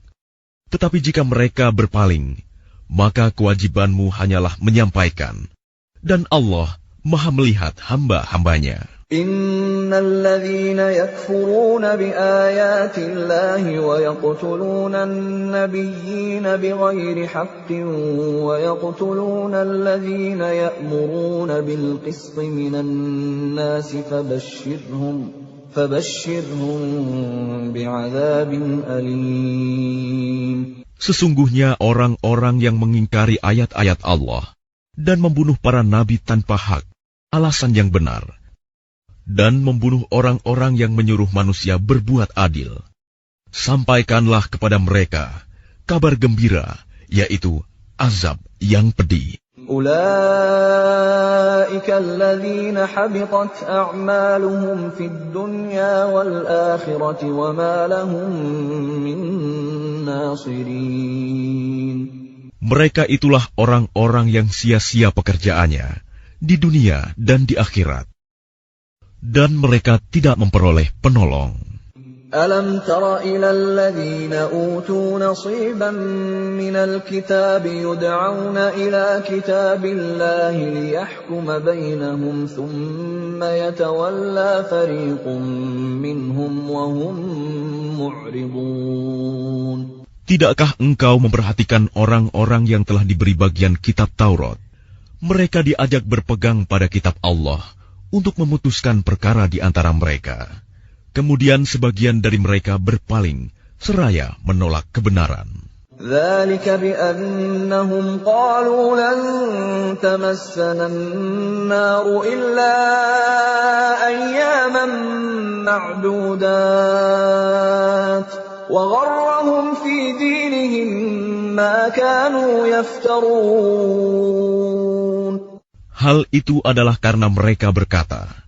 Tetapi jika mereka berpaling, maka kewajibanmu hanyalah menyampaikan. Dan Allah Maha melihat hamba-hambanya. Innal ladzina yakfuruna bi ayati Allahi wa yaqtuluna an-nabiyyina bighairi haqqin wa yaqtuluna alladzina ya'muruna bil qisti minan nasi Fabashshirhum bi'adzabin alim. Sesungguhnya orang-orang yang mengingkari ayat-ayat Allah dan membunuh para nabi tanpa hak, alasan yang benar, dan membunuh orang-orang yang menyuruh manusia berbuat adil, sampaikanlah kepada mereka kabar gembira, yaitu azab yang pedih. أولئك الذين حبطت أعمالهم في الدنيا والآخرة وما لهم من ناصرين. Mereka itulah orang-orang yang sia-sia pekerjaannya di dunia dan di akhirat, dan mereka tidak memperoleh penolong. ألم تر إلى الذين أوتوا نصيبا من الكتاب يدعون إلى كتاب الله ليحكم بينهم ثم يتولى فريق منهم وهم معرضون. Tidakkah engkau memperhatikan orang-orang yang telah diberi bagian kitab Taurat? Mereka diajak berpegang pada kitab Allah untuk memutuskan perkara di antara mereka. Kemudian sebagian dari mereka berpaling, seraya menolak kebenaran. ذَلِكَ بِأَنَّهُمْ قَالُوا لَن تَمَسَّنَا النَّارُ إِلَّا أَيَّامًا مَّعْدُودَاتٍ وَغَرَّهُمْ فِي دِينِهِم مَّا كَانُوا يَفْتَرُونَ. Hal itu adalah karena mereka berkata,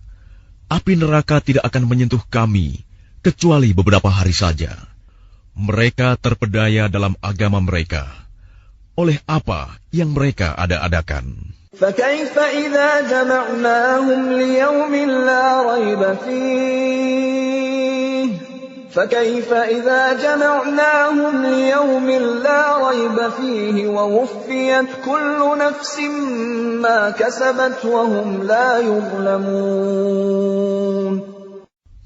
api neraka tidak akan menyentuh kami, kecuali beberapa hari saja. Mereka terpedaya dalam agama mereka, oleh apa yang mereka ada-adakan. فَكَيْفَ إِذَا جَمَعْنَاهُمْ لِيَوْمٍ لَّا رَيْبَ فِيهِ وَوُفِّيَتْ كُلُّ نَفْسٍ مَّا كَسَبَتْ وَهُمْ لَا يُظْلَمُونَ.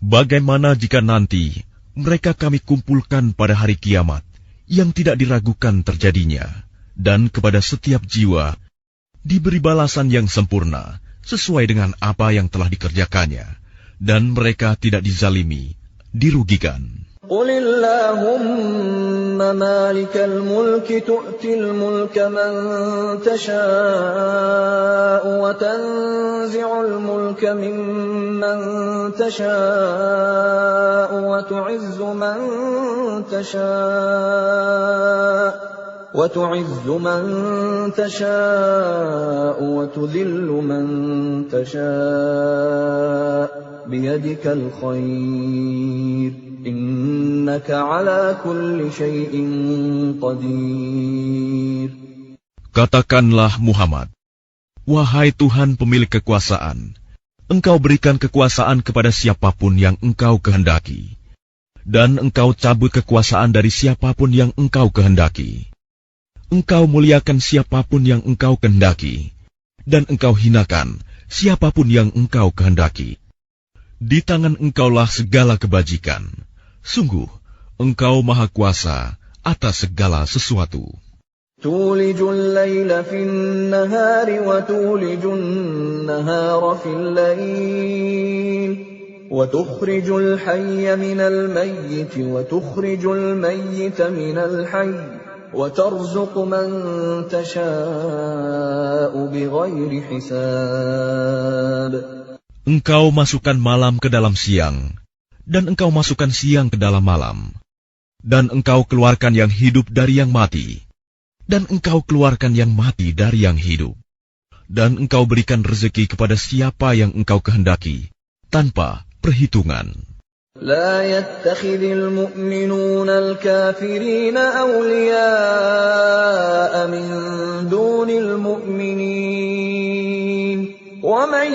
Bagaimana jika nanti mereka kami kumpulkan pada hari kiamat yang tidak diragukan terjadinya, dan kepada setiap jiwa diberi balasan yang sempurna sesuai dengan apa yang telah dikerjakannya, dan mereka tidak dizalimi, dirugikan. قل اللهم مالك الملك تؤتي الملك من تشاء وتنزع الملك ممن تشاء وتعز من تشاء وتذل من تشاء بيدك الخير إنك على كل شيء قدير. Katakanlah Muhammad, wahai Tuhan pemilik kekuasaan, Engkau berikan kekuasaan kepada siapapun yang Engkau kehendaki, dan Engkau cabut kekuasaan dari siapapun yang Engkau kehendaki. Engkau muliakan siapapun yang Engkau kehendaki, dan Engkau hinakan siapapun yang Engkau kehendaki. Di tangan Engkaulah segala kebajikan. Sungguh, Engkau Maha Kuasa atas segala sesuatu. Tulijul laila fin nahari wa tulijun nahara fil lail wa tukhrijul hayya minal mayyiti wa tukhrijul mayyita minal hayy wa tarzuqu man tasha'u bighairi hisab. Engkau masukkan malam ke dalam siang, dan Engkau masukkan siang ke dalam malam, dan Engkau keluarkan yang hidup dari yang mati, dan Engkau keluarkan yang mati dari yang hidup, dan Engkau berikan rezeki kepada siapa yang Engkau kehendaki, tanpa perhitungan. لا يتخذ المؤمنون الكافرين أولياء من دون المؤمنين ومن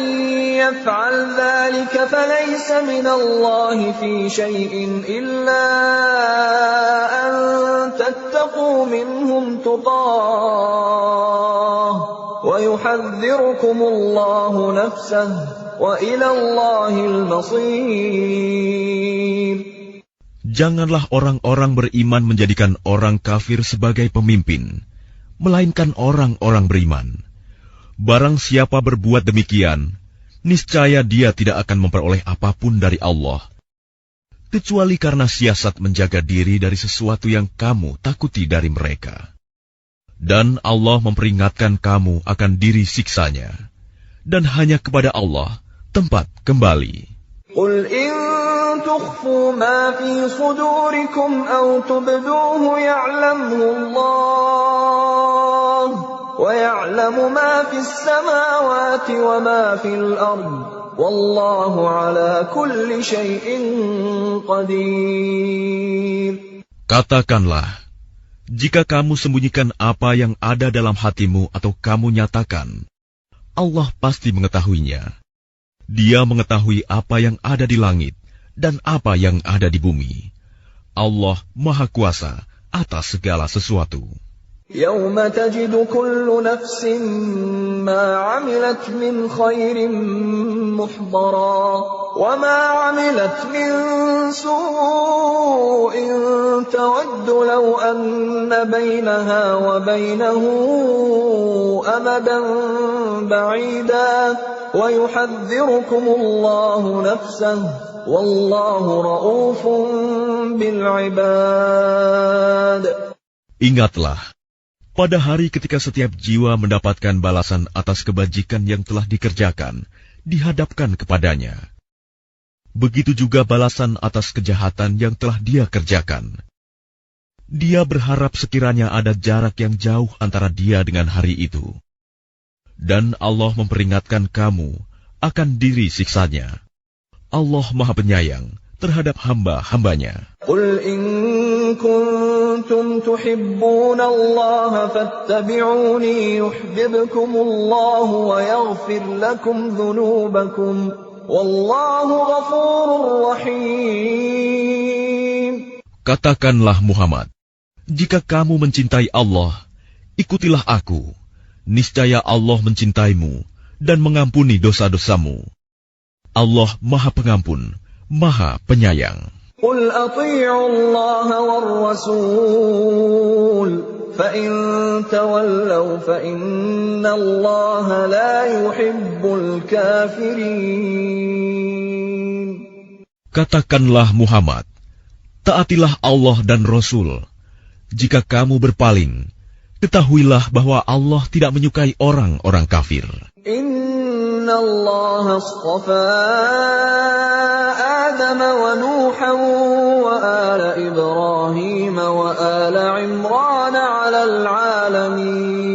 يفعل ذلك فليس من الله في شيء إلا أن تتقوا منهم تقاه ويحذركم الله نفسه وإلى الله المصير. Janganlah orang-orang beriman menjadikan orang kafir sebagai pemimpin, melainkan orang-orang beriman. Barang siapa berbuat demikian, niscaya dia tidak akan memperoleh apapun dari Allah, kecuali karena siasat menjaga diri dari sesuatu yang kamu takuti dari mereka. Dan Allah memperingatkan kamu akan diri siksanya, dan hanya kepada Allah tempat kembali. Qul in tukhfu ma fi sudurikum aw tubduhu ya'lamhu Allah wa ya'lamu ma fis samawati wa ma fil ard wallahu ala kulli syai'in qadir. Katakanlah, jika kamu sembunyikan apa yang ada dalam hatimu atau kamu nyatakan, Allah pasti mengetahuinya. Dia mengetahui apa yang ada di langit dan apa yang ada di bumi. Allah Maha Kuasa atas segala sesuatu. Yauma tajidu kullu nafsin ma 'amilat min khairin muhdara wa ma 'amilat min su'in tawaddu law anna bainaha wa bainahu amadan ba'ida wa yuhadhdhirukumullahu nafsahu wallahu ra'ufun bil 'ibad. Ingatlah, pada hari ketika setiap jiwa mendapatkan balasan atas kebajikan yang telah dikerjakan, dihadapkan kepadanya. Begitu juga balasan atas kejahatan yang telah dia kerjakan. Dia berharap sekiranya ada jarak yang jauh antara dia dengan hari itu. Dan Allah memperingatkan kamu akan diri siksanya. Allah Maha Penyayang terhadap hamba-hambanya. Qul in kuntum tuhibbuna Allah fattabi'uni yuhibbukumullah wa yaghfir lakum dhunubakum wallahu ghafurur rahim. Katakanlah Muhammad, jika kamu mencintai Allah, ikutilah aku. Niscaya Allah mencintaimu dan mengampuni dosa-dosamu. Allah Maha Pengampun, Maha Penyayang. Qul ati'u Allah war Rasul فَإِن تَوَلَّوْا فَإِنَّ اللَّهَ لَا يُحِبُّ الْكَافِرِينَ. Katakanlah Muhammad, taatilah Allah dan Rasul. Jika kamu berpaling, ketahuilah bahwa Allah tidak menyukai orang-orang kafir. Inna Allah astafa Adam wa Nuhan wa ala Ibrahim wa ala Imran 'alal 'alamin.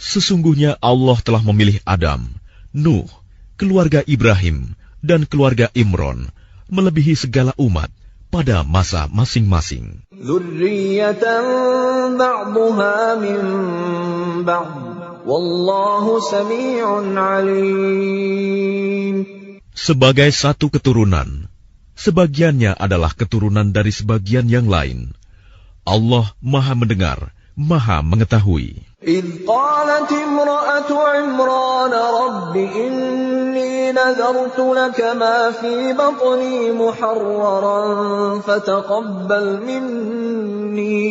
Sesungguhnya Allah telah memilih Adam, Nuh, keluarga Ibrahim, dan keluarga Imron melebihi segala umat pada masa masing-masing. Dzurriyyatan ba'dhuha min ba'd. Wallahu sami'un 'alim. Sebagai satu keturunan, sebagiannya adalah keturunan dari sebagian yang lain. Allah Maha mendengar, Maha mengetahui. إذ قالت امرأة عمران رب إني نذرت لك ما في بطني محررا فتقبل مني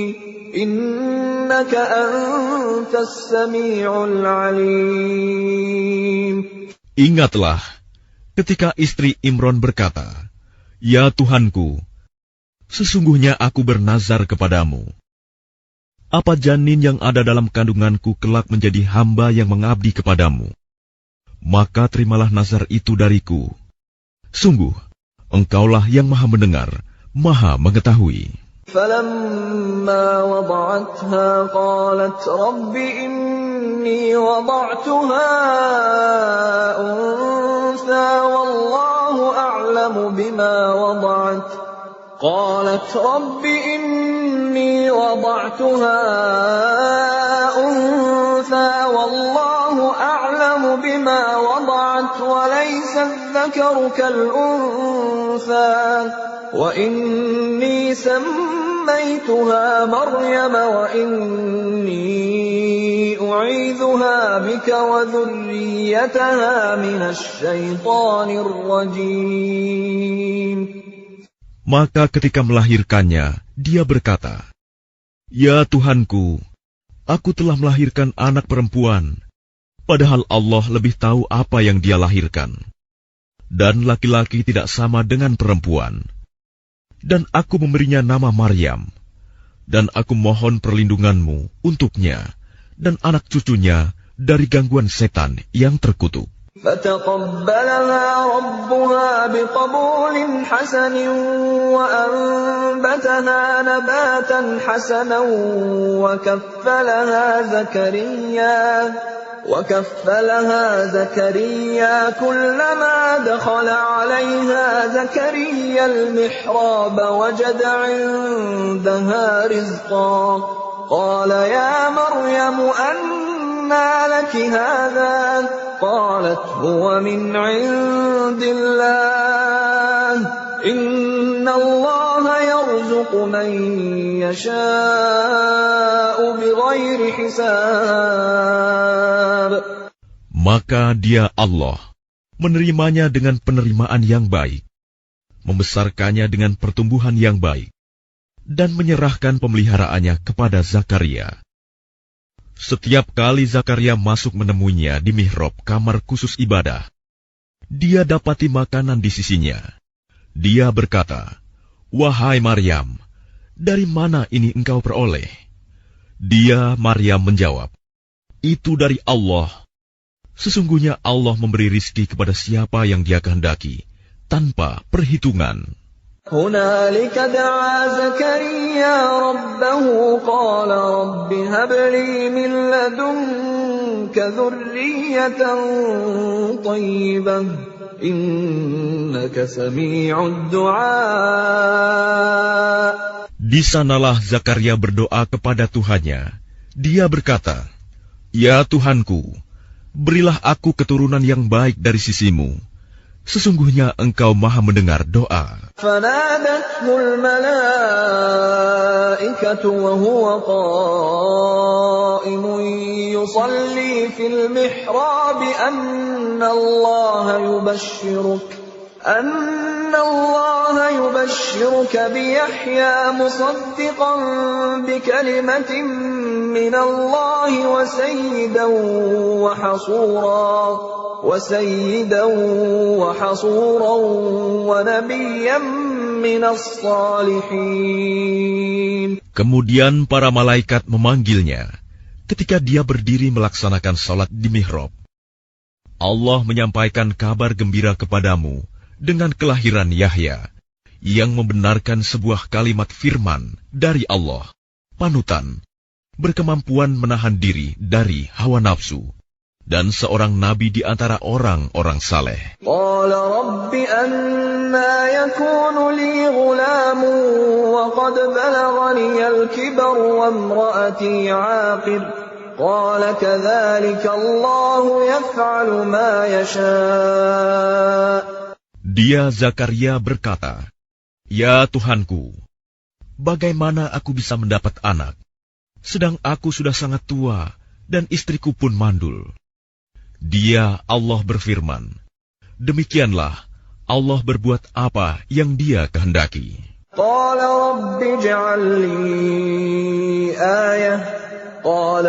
إنك أنت السميع العليم. Ingatlah ketika istri Imron berkata, "Ya Tuhanku, sesungguhnya aku bernazar kepadamu. Apa janin yang ada dalam kandunganku kelak menjadi hamba yang mengabdi kepadamu? Maka terimalah nazar itu dariku. Sungguh, Engkaulah yang Maha mendengar, Maha mengetahui." فَلَمَّا وَضَعَتْهَا قَالَتْ رَبِّ إِنِّي وَضَعْتُهَا أُنثَىٰ وَاللَّهُ أَعْلَمُ بِمَا وَضَعَتْ قالت رب إني وضعتها أنثى والله أعلم بما وضعت وليس الذكر كالأنثى وإني سميتها مريم وإني أعيذها بك وذريتها من الشيطان الرجيم. Maka ketika melahirkannya, dia berkata, "Ya Tuhanku, aku telah melahirkan anak perempuan, padahal Allah lebih tahu apa yang dia lahirkan. Dan laki-laki tidak sama dengan perempuan. Dan aku memberinya nama Maryam, dan aku mohon perlindunganmu untuknya dan anak cucunya dari gangguan setan yang terkutuk." فَتَقَبَّلَهَا رَبُّهَا بِقَبُولٍ حَسَنٍ وَأَنبَتَهَا نَبَاتًا حَسَنًا وَكَفَّلَهَا زَكَرِيَّا كُلَّمَا دَخَلَ عَلَيْهَا زَكَرِيَّا الْمِحْرَابَ وَجَدَ عِندَهَا رِزْقًا قَالَ يَا مَرْيَمُ أَنَّىٰ لَكِ هَٰذَا قالت هو من عند الله إن الله يرزق من يشاء بغير حساب. Maka dia Allah menerimanya dengan penerimaan yang baik, membesarkannya dengan pertumbuhan yang baik, dan menyerahkan pemeliharaannya kepada Zakaria. Setiap kali Zakaria masuk menemuinya di mihrab kamar khusus ibadah, dia dapati makanan di sisinya. Dia berkata, "Wahai Maryam, dari mana ini engkau peroleh?" Dia, Maryam, menjawab, "Itu dari Allah. Sesungguhnya Allah memberi rizki kepada siapa yang Dia kehendaki, tanpa perhitungan." هنالك دعا زكريا ربه قال رب هب لي من لدنك ذرية طيبة إنك سميع الدعاء. Di sanalah Zakaria berdoa kepada Tuhannya. Dia berkata, "Ya Tuhanku, berilah aku keturunan yang baik dari sisimu. Sesungguhnya Engkau Maha mendengar doa." فنادته الملائكة وهو قائم يصلي في المحراب أن الله يبشرك بيحيى مصدقا بكلمة من الله وسيدا وحصورا ونبيا من الصالحين. Kemudian para malaikat memanggilnya ketika dia berdiri melaksanakan salat di mihrab. Allah menyampaikan kabar gembira kepadamu dengan kelahiran Yahya, yang membenarkan sebuah kalimat firman dari Allah, panutan, berkemampuan menahan diri dari hawa nafsu, dan seorang nabi di antara orang-orang saleh. Qala rabbi anna yakunu li ghulamun wa qad balaghani al-kibar wa imra'ati 'aqir. Qala kadzalika Allah yaf'alu ma yasha'. Dia Zakaria berkata, "Ya Tuhanku, bagaimana aku bisa mendapat anak, sedang aku sudah sangat tua dan istriku pun mandul?" Dia Allah berfirman, "Demikianlah Allah berbuat apa yang Dia kehendaki." Qala rabbi ij'al li ayah. قال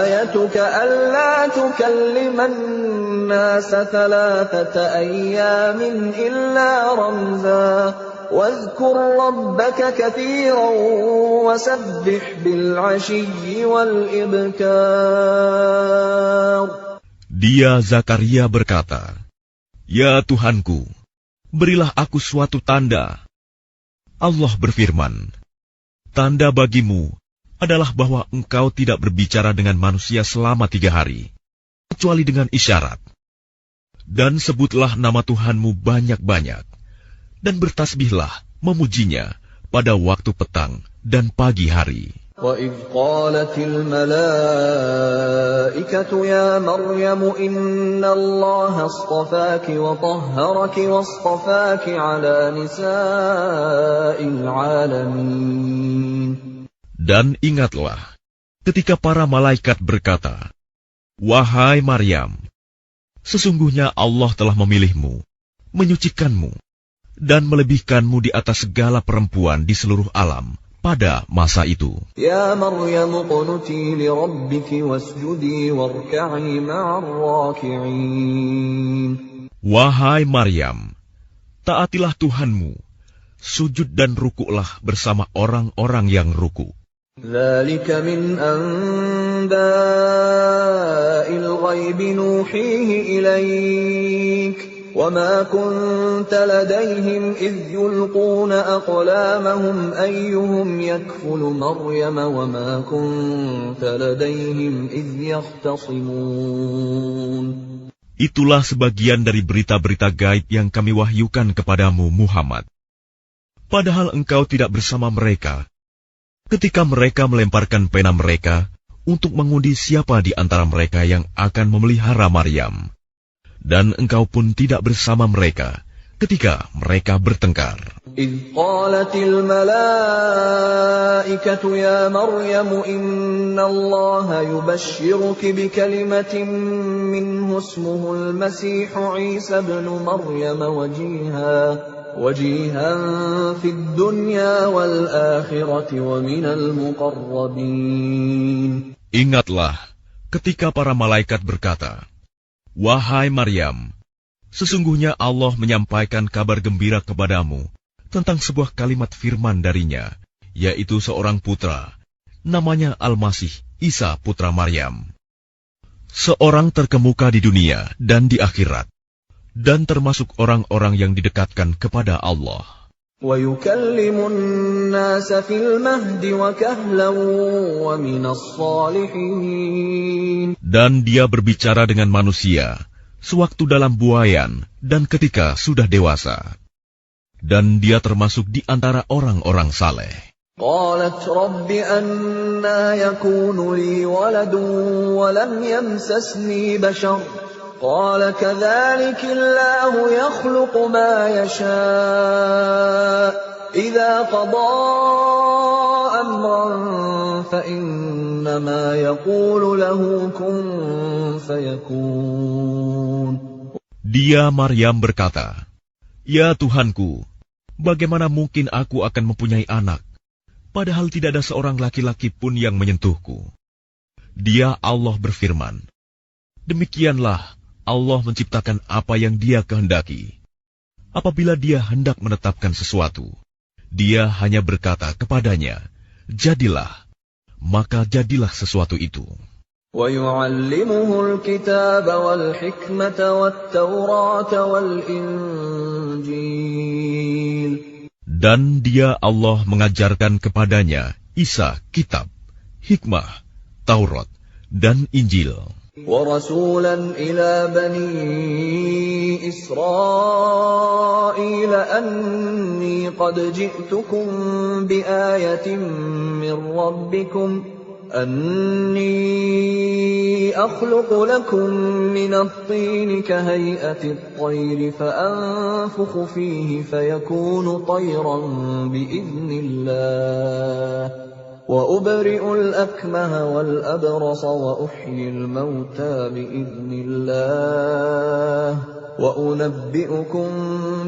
آيتك ألا تكلم الناس 3 أيام إلا رمزا واذكر ربك كثيرا وسبح بالعشي والإبكار. Dia Zakaria berkata, "Ya Tuhanku, berilah aku suatu tanda." Allah berfirman, "Tanda bagimu adalah bahwa engkau tidak berbicara dengan manusia selama 3 hari, kecuali dengan isyarat. Dan sebutlah nama Tuhanmu banyak-banyak, dan bertasbihlah memujinya pada waktu petang dan pagi hari." وَإِذْ قَالَتِ الْمَلَائِكَةُ يَا مَرْيَمُ إِنَّ اللَّهَ اصْطَفَاكِ وَطَهَّرَكِ وَاصْطَفَاكِ عَلَى نِسَاءِ الْعَالَمِينَ. Dan ingatlah, ketika para malaikat berkata, "Wahai Maryam, sesungguhnya Allah telah memilihmu, menyucikanmu, dan melebihkanmu di atas segala perempuan di seluruh alam pada masa itu." Ya Maryam qunuti li rabbiki wasjudi warka'i ma'ar raki'in. Wahai Maryam, taatilah Tuhanmu, sujud dan rukuklah bersama orang-orang yang ruku. ذلك من أنباء الغيب نوحيه إليك وما كنت لديهم إذ يلقون أقلامهم أيهم يكفل مريم وما كنت لديهم إذ يختصمون. Itulah sebagian dari berita-berita gaib yang kami wahyukan kepadamu, Muhammad. Padahal engkau tidak bersama mereka ketika mereka melemparkan pena mereka untuk mengundi siapa di antara mereka yang akan memelihara Maryam. Dan engkau pun tidak bersama mereka ketika mereka bertengkar. إذ قالت الملائكة يا مريم إن الله يبشرك بكلمة منه اسمه المسيح عيسى ابن مريم وجيها في الدنيا والآخرة ومن المقربين. Ingatlah ketika para malaikat berkata, "Wahai Maryam, sesungguhnya Allah menyampaikan kabar gembira kepadamu tentang sebuah kalimat firman darinya, yaitu seorang putra, namanya Al-Masih, Isa putra Maryam. Seorang terkemuka di dunia dan di akhirat, dan termasuk orang-orang yang didekatkan kepada Allah. وَيُكَلِّمُ النَّاسَ فِي الْمَهْدِ وَكَهْلًا وَمِنَ الصَّالِحِينَ. Dan dia berbicara dengan manusia sewaktu dalam buayan dan ketika sudah dewasa. Dan dia termasuk di antara orang-orang saleh. قالت رب أنا يكون لي ولد ولم يمسسني بشر قال كذلك الله يخلق ما يشاء إذا قضى أمرا فإنما يقول له كن فيكون. Dia Maryam berkata, Ya Tuhanku, bagaimana mungkin aku akan mempunyai anak, padahal tidak ada seorang laki-laki pun yang menyentuhku. Dia Allah berfirman, demikianlah Allah menciptakan apa yang Dia kehendaki. Apabila Dia hendak menetapkan sesuatu, Dia hanya berkata kepadanya, jadilah, maka jadilah sesuatu itu. وَيُعَلِّمُهُ الْكِتَابَ وَالْحِكْمَةَ وَالتَّوْرَاةَ وَالْإِنْجِيلَ. Dan Dia Allah mengajarkan kepadanya Isa kitab, hikmah, Taurat, dan Injil. وَرَسُولًا إِلَى بَنِي إِسْرَائِيلَ أَنِّي قَدْ جِئْتُكُمْ بِآيَةٍ مِّن رَّبِّكُمْ أَنِّي أَخْلُقُ لَكُم مِّنَ الطِّينِ كَهَيْئَةِ الطَّيْرِ فَأَنفُخُ فِيهِ فَيَكُونُ طَيْرًا بِإِذْنِ اللَّهِ وَأُبْرِئُ الْأَكْمَهَ وَالْأَبْرَصَ وَأُحْيِي الْمَوْتَىٰ بِإِذْنِ اللَّهِ وَأُنَبِّئُكُم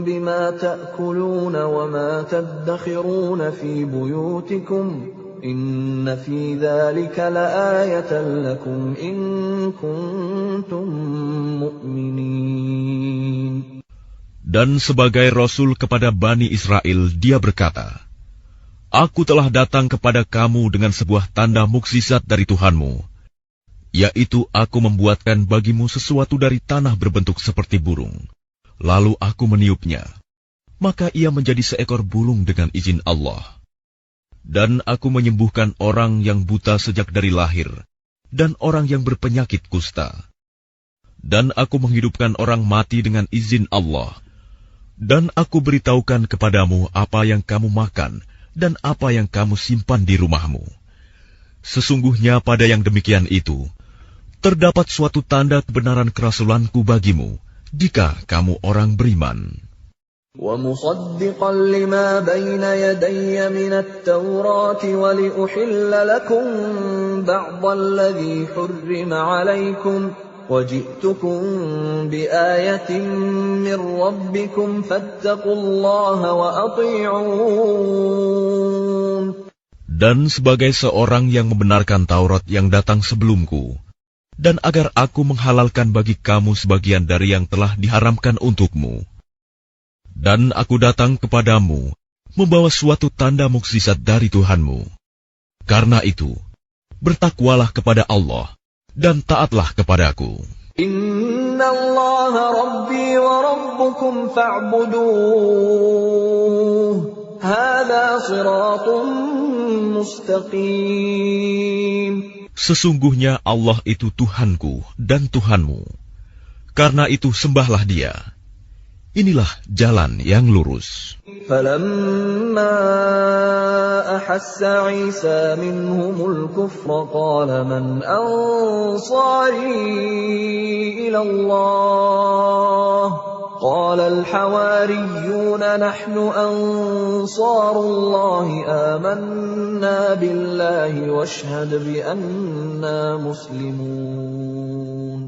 بِمَا تَأْكُلُونَ وَمَا تَدَّخِرُونَ فِي بُيُوتِكُمْ إِنَّ فِي ذَلِكَ لَآيَةً لَّكُمْ إِن كُنتُم مُّؤْمِنِينَ. Dan sebagai Rasul kepada Bani Israel, Dia berkata, Aku telah datang kepada kamu dengan sebuah tanda mukjizat dari Tuhanmu, yaitu aku membuatkan bagimu sesuatu dari tanah berbentuk seperti burung. Lalu aku meniupnya, maka ia menjadi seekor burung dengan izin Allah. Dan aku menyembuhkan orang yang buta sejak dari lahir, dan orang yang berpenyakit kusta. Dan aku menghidupkan orang mati dengan izin Allah. Dan aku beritahukan kepadamu apa yang kamu makan, dan apa yang kamu simpan di rumahmu. Sesungguhnya pada yang demikian itu, terdapat suatu tanda kebenaran kerasulanku bagimu, jika kamu orang beriman. وَمُصَدِّقًا لِمَا بَيْنَ يَدَيَّ مِنَ التَّوْرَاةِ وَلِأُحِلَّ لَكُم بَعْضَ الَّذِي حُرِّمَ عَلَيْكُمْ وَجِئْتُكُم بِآيَةٍ مِّن رَّبِّكُمْ فَاتَّقُوا اللَّهَ وَأَطِيعُونِ. Dan sebagai seorang yang membenarkan Taurat yang datang sebelumku, dan agar aku menghalalkan bagi kamu sebagian dari yang telah diharamkan untukmu. Dan aku datang kepadamu, membawa suatu tanda mukjizat dari Tuhanmu. Karena itu, bertakwalah kepada Allah, dan taatlah kepadaku. Inna Allah Rabbi wa Rabbukum fa'buduh. Hada siratun mustaqim. Sesungguhnya Allah itu Tuhanku dan Tuhanmu. Karena itu sembahlah Dia. Inilah jalan yang lurus. فَلَمَّا أَحَسَّ عِيسَىٰ مِنْهُمُ الْكُفْرَ قَالَ مَنْ أَنصَارِي إِلَى اللَّهِ قَالَ الْحَوَارِيُّونَ نَحْنُ أَنصَارُ اللَّهِ آمَنَّا بِاللَّهِ وَاشْهَدْ بِأَنَّا مُسْلِمُونَ.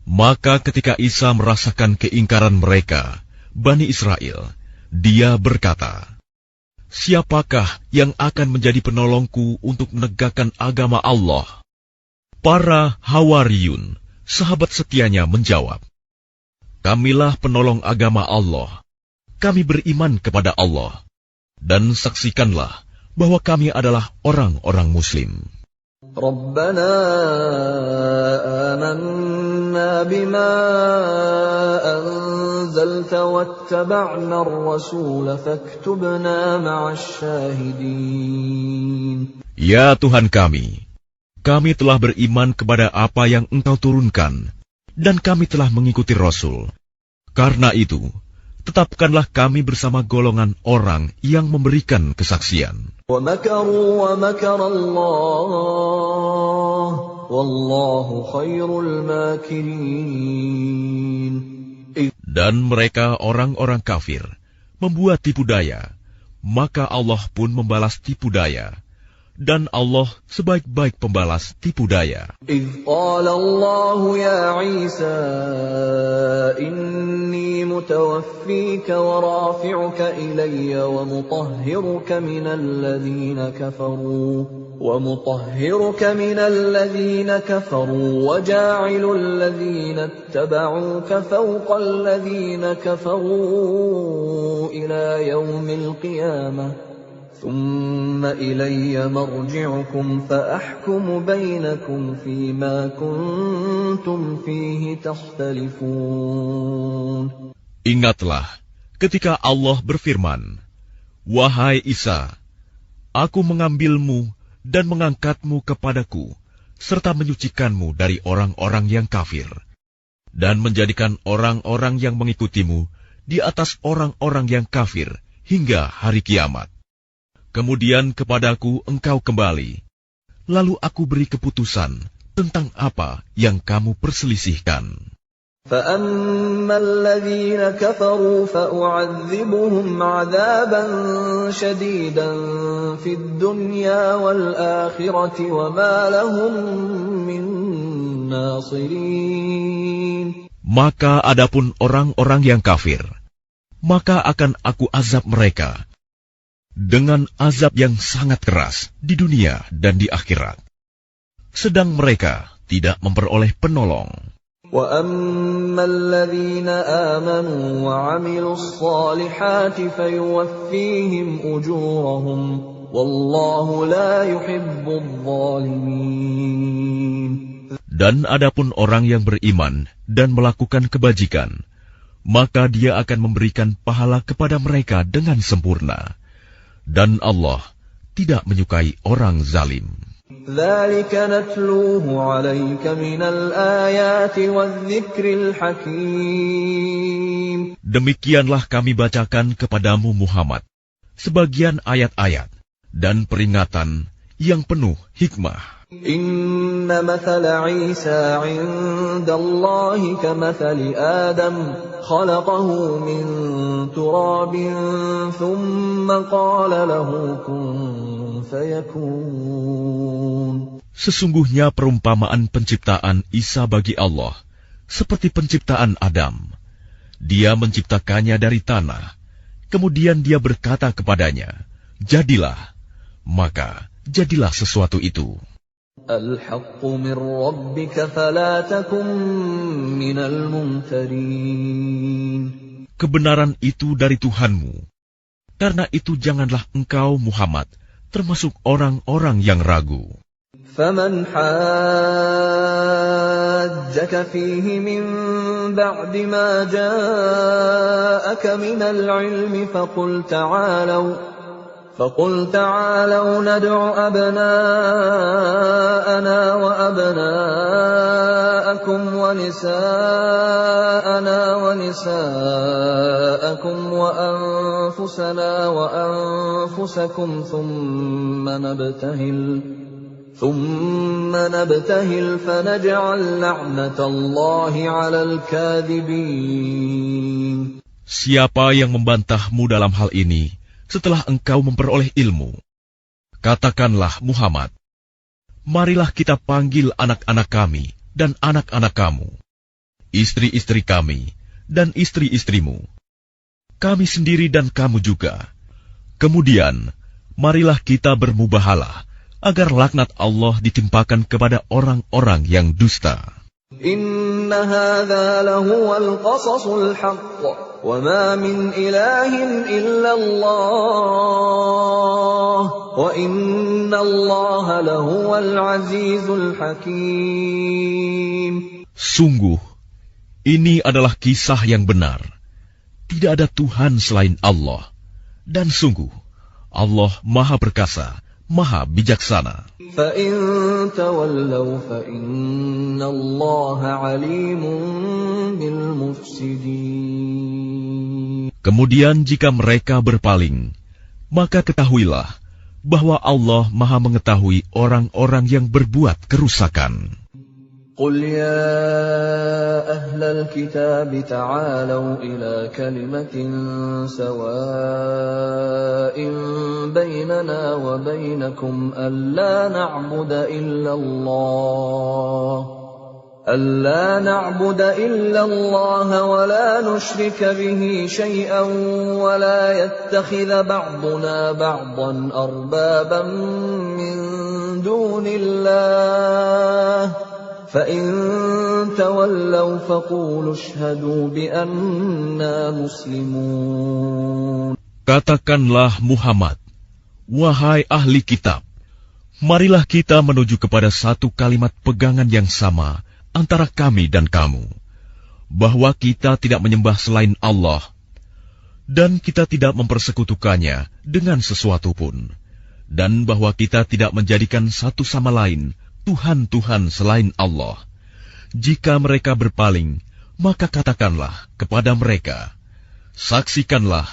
Maka ketika Isa merasakan keingkaran mereka, Bani Israel, Dia berkata, Siapakah yang akan menjadi penolongku untuk menegakkan agama Allah? Para Hawariyun, sahabat setianya, menjawab, Kamilah penolong agama Allah. Kami beriman kepada Allah. Dan saksikanlah bahwa kami adalah orang-orang Muslim. Rabbana amanna bima anzalta wattaba'na ar-rasul faktubna ma'asy syahidin. Ya Tuhan kami telah beriman kepada apa yang Engkau turunkan, dan kami telah mengikuti Rasul. Karena itu, tetapkanlah kami bersama golongan orang yang memberikan kesaksian. وَمَكَرُوا وَمَكَرَ اللَّهُ وَاللَّهُ خَيْرُ الْمَاكِرِينَ. Dan mereka orang-orang kafir membuat tipu daya, maka Allah pun membalas tipu daya. dan Allah sebaik-baik pembalas tipu daya. إذ قال الله يا عيسى إني متوفيك ورافعك إلي ومطهرك من الذين كفروا وجاعل الذين اتبعوك فوق الذين كفروا إلى يوم القيامة ثم إلي مرجعكم فأحكم بينكم فيما كنتم فيه تختلفون. Ingatlah ketika Allah berfirman, "Wahai Isa, Aku mengambilmu dan mengangkatmu kepadaku, serta menyucikanmu dari orang-orang yang kafir, dan menjadikan orang-orang yang mengikutimu di atas orang-orang yang kafir hingga hari kiamat. Kemudian kepadaku engkau kembali, lalu aku beri keputusan tentang apa yang kamu perselisihkan." فَأَمَّا الَّذِينَ كَفَرُوا فَأُعَذِّبُهُمْ عَذَابًا شَدِيدًا فِي الدُّنْيَا وَالْآخِرَةِ وَمَا لَهُم مِّن نَّاصِرِينَ. Maka adapun orang-orang yang kafir, maka akan aku azab mereka dengan azab yang sangat keras di dunia dan di akhirat, sedang mereka tidak memperoleh penolong. وَأَمَّا الَّذِينَ آمَنُوا وَعَمِلُوا الصَّالِحَاتِ فَيُوَفِّيهِمْ أُجُورَهُمْ وَاللَّهُ لَا يُحِبُّ الظَّالِمِينَ. Dan adapun orang yang beriman dan melakukan kebajikan, maka dia akan memberikan pahala kepada mereka dengan sempurna. Dan Allah tidak menyukai orang zalim. ذَلِكَ نَتْلُوهُ عَلَيْكَ مِنَ الْآيَاتِ وَالذِّكْرِ الْحَكِيمِ. Demikianlah kami bacakan kepadamu Muhammad sebagian ayat-ayat dan peringatan yang penuh hikmah. إِنَّ مَثَلَ عِيسَى عِندَ اللَّهِ كَمَثَلِ آدَمَ خَلَقَهُ مِن تُرَابٍ ثُمَّ قَالَ لَهُ كُن فَيَكُونُ. Sesungguhnya perumpamaan penciptaan Isa bagi Allah seperti penciptaan Adam. Dia menciptakannya dari tanah, kemudian dia berkata kepadanya, "Jadilah," maka jadilah sesuatu itu. الْحَقُّ مِنْ رَبِّكَ فَلَا تَكُنْ مِنَ الْمُمْتَرِينَ. Kebenaran itu dari Tuhanmu. Karena itu janganlah engkau Muhammad termasuk orang-orang yang ragu. فَمَنْ حَاجَّكَ فِيهِ مِنْ بَعْدِ مَا جَاءَكَ مِنَ الْعِلْمِ فقل تعالوا ندع أبناءنا وأبناءكم ونساءنا ونساءكم وأنفسنا وأنفسكم ثم نبتهل فنجعل لعنة الله على الكاذبين. Siapa yang membantahmu dalam hal ini setelah engkau memperoleh ilmu? Katakanlah Muhammad, marilah kita panggil anak-anak kami dan anak-anak kamu, istri-istri kami dan istri-istrimu, kami sendiri dan kamu juga. Kemudian, marilah kita bermubahalah agar laknat Allah ditimpakan kepada orang-orang yang dusta. Inna hadza lahuwal qasasul haqq. وَمَا مِنْ إِلَٰهٍ إِلَّا اللَّهُ وَإِنَّ اللَّهَ لَهُوَ الْعَزِيزُ الْحَكِيمُ. Sungguh, ini adalah kisah yang benar. Tidak ada Tuhan selain Allah. Dan sungguh, Allah Maha Perkasa, Maha Bijaksana. فَإِن تَوَلَّوْا فَإِنَّ اللَّهَ عَلِيمٌ بِالْمُفْسِدِينَ. Kemudian jika mereka berpaling, maka ketahuilah bahwa Allah Maha mengetahui orang-orang yang berbuat kerusakan. قل يا أهل الكتاب تعالوا إلى كلمة سواء بيننا وبينكم ألا نعبد إلا الله ولا نشرك به شيئا ولا يتخذ بعضنا بعضا أربابا من دون الله فَإِن تَوَلَّوْا فَقُولُوا اشْهَدُوا بِأَنَّا مُسْلِمُونَ. Katakanlah Muhammad, wahai ahli kitab, marilah kita menuju kepada satu kalimat pegangan yang sama antara kami dan kamu, bahwa kita tidak menyembah selain Allah, dan kita tidak mempersekutukannya dengan sesuatu pun, dan bahwa kita tidak menjadikan satu sama lain Tuhan-Tuhan selain Allah. Jika mereka berpaling, maka katakanlah kepada mereka, saksikanlah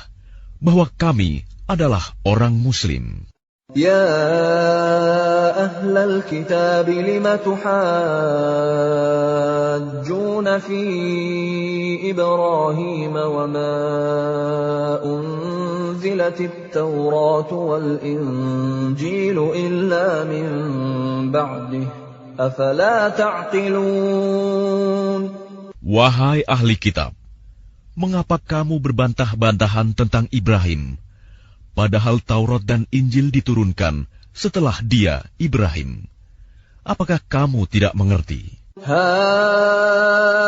bahwa kami adalah orang Muslim. Ya ahlal kitab lima tuhajjuna fi Ibrahim wa ma unzilatit Taurat wal Injil illa min ba'dih afala ta'qilun. Wahai ahli kitab, mengapa kamu berbantah-bantahan tentang Ibrahim, padahal Taurat dan Injil diturunkan setelah dia, Ibrahim? Apakah kamu tidak mengerti? Ha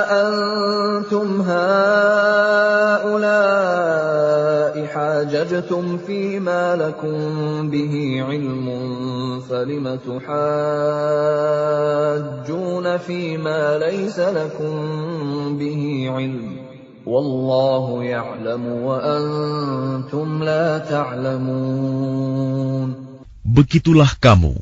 antum haula'i hajajtum fima lakum bihi ilmun falima tuhajjuna fima laysa lakum bihi ilm. Wallahu ya'lamu wa antum la ta'lamun. Begitulah kamu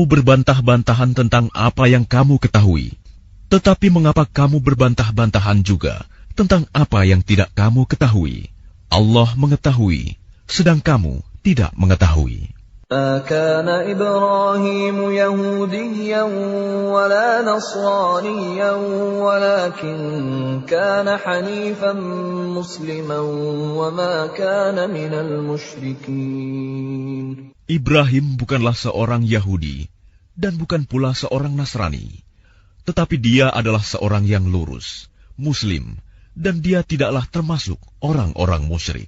berbantah-bantahan tentang apa yang kamu ketahui. Tetapi mengapa kamu berbantah-bantahan juga tentang apa yang tidak kamu ketahui? Allah mengetahui, sedang kamu tidak mengetahui. ما كان إبراهيم يهوديا ولا نصرانيا ولكن كان حنيفا مسلما وما كان من المشركين. Ibrahim bukanlah seorang Yahudi dan bukan pula seorang Nasrani, tetapi dia adalah seorang yang lurus, Muslim, dan dia tidaklah termasuk orang-orang musyrik.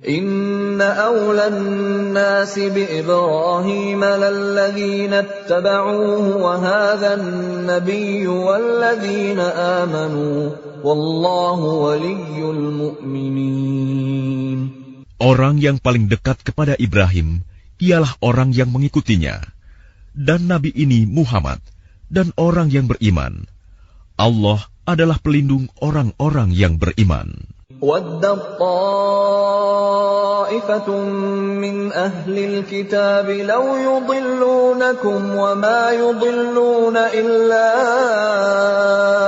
Inna awlan nasi bi Ibrahim lalladhina ittaba'uhu wa hadha an-nabiyyu walladhina amanu wallahu waliyyul mu'minin. Orang yang paling dekat kepada Ibrahim ialah orang yang mengikutinya, dan Nabi ini Muhammad, dan orang yang beriman. Allah adalah pelindung orang-orang yang beriman. وَدَّتْ طَائِفَةٌ مِّنْ أَهْلِ الْكِتَابِ لَوْ يُضِلُّونَكُمْ وَمَا يُضِلُّونَ إِلَّا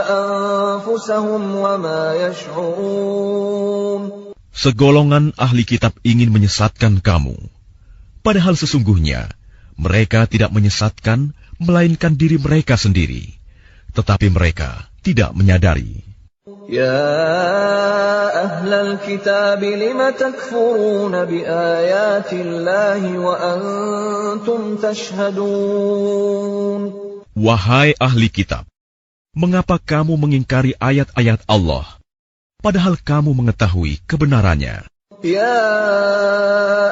أَنفُسَهُمْ وَمَا يَشْعُرُونَ. Segolongan ahli kitab ingin menyesatkan kamu, padahal sesungguhnya mereka tidak menyesatkan melainkan diri mereka sendiri, tetapi mereka tidak menyadari. يا أهل الكتاب لم تكفرون بآيات الله وأنتم تشهدون. Wahai ahli kitab, mengapa kamu mengingkari ayat-ayat Allah, padahal kamu mengetahui kebenarannya? يا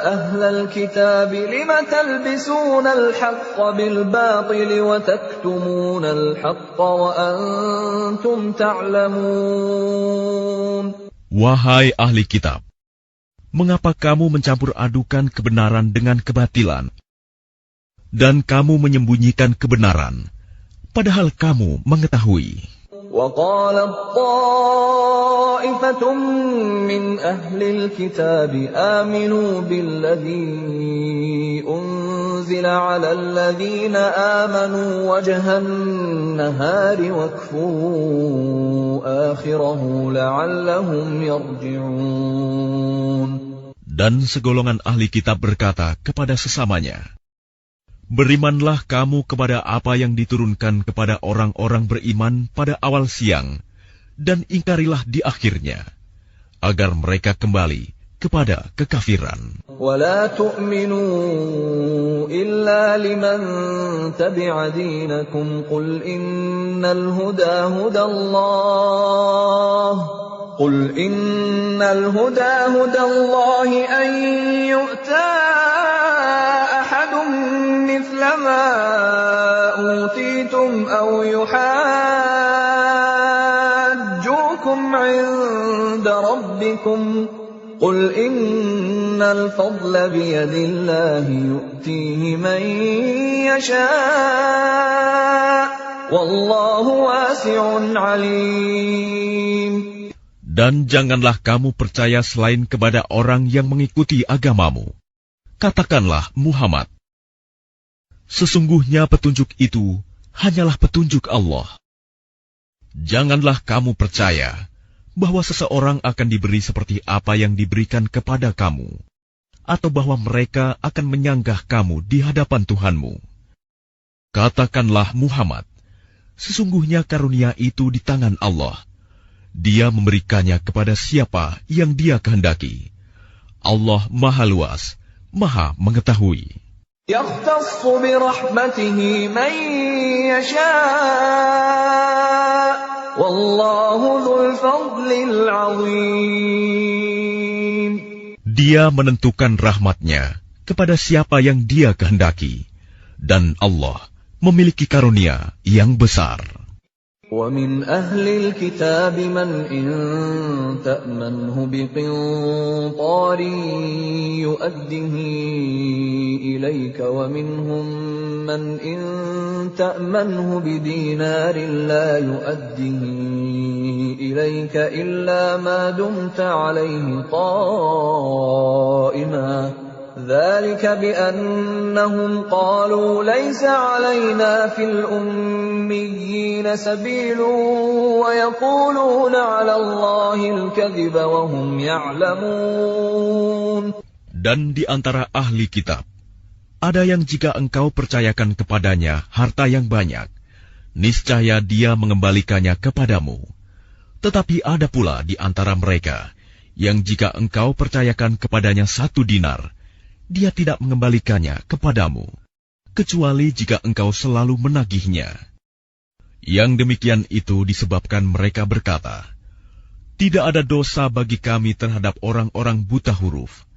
أهل الكتاب لم تلبسون الحق بالباطل وتكتمون الحق وأنتم تعلمون. Wahai ahli kitab, mengapa kamu mencampur adukan kebenaran dengan kebatilan, dan kamu menyembunyikan kebenaran, padahal kamu mengetahui? وقالت طائفة من أهل الكتاب آمنوا بالذي أنزل على الذين آمنوا وجه النهار واكفروا آخره لعلهم يرجعون. Dan segolongan ahli kitab berkata kepada sesamanya, Berimanlah kamu kepada apa yang diturunkan kepada orang-orang beriman pada awal siang, dan ingkarilah di akhirnya, agar mereka kembali kepada kekafiran. ولا تؤمنوا إلا لمن تبع دينكم قل إن الهدى هدى الله أن يؤتى أحد مثل ما أوتيتم أو يحاجوكم عند ربكم قل إن الفضل بيد الله يؤتيه من يشاء والله واسع عليم. Dan janganlah kamu percaya selain kepada orang yang mengikuti agamamu. Katakanlah, Muhammad, sesungguhnya petunjuk itu hanyalah petunjuk Allah. Janganlah kamu percaya bahwa seseorang akan diberi seperti apa yang diberikan kepada kamu, atau bahwa mereka akan menyanggah kamu di hadapan Tuhanmu. Katakanlah, Muhammad, sesungguhnya karunia itu di tangan Allah. Dia memberikannya kepada siapa yang Dia kehendaki. Allah Maha Luas, Maha Mengetahui. يختص برحمته من يشاء والله ذو الفضل العظيم. Dia menentukan rahmat-Nya kepada siapa yang Dia kehendaki, dan Allah memiliki karunia yang besar. ومن أهل الكتاب من إن تأمنه بقنطار يؤده إليك ومنهم من إن تأمنه بدينار لا يؤده إليك إلا ما دمت عليه قائما ذلك بأنهم قالوا ليس علينا في الأميين سبيل ويقولون على الله الكذب وهم يعلمون. Dan di antara ahli kitab, ada yang jika engkau percayakan kepadanya harta yang banyak, niscaya dia mengembalikannya kepadamu. Tetapi ada pula di antara mereka, yang jika engkau percayakan kepadanya 1 dinar, dia tidak mengembalikannya kepadamu, kecuali jika engkau selalu menagihnya. Yang demikian itu disebabkan mereka berkata, tidak ada dosa bagi kami terhadap orang-orang buta huruf.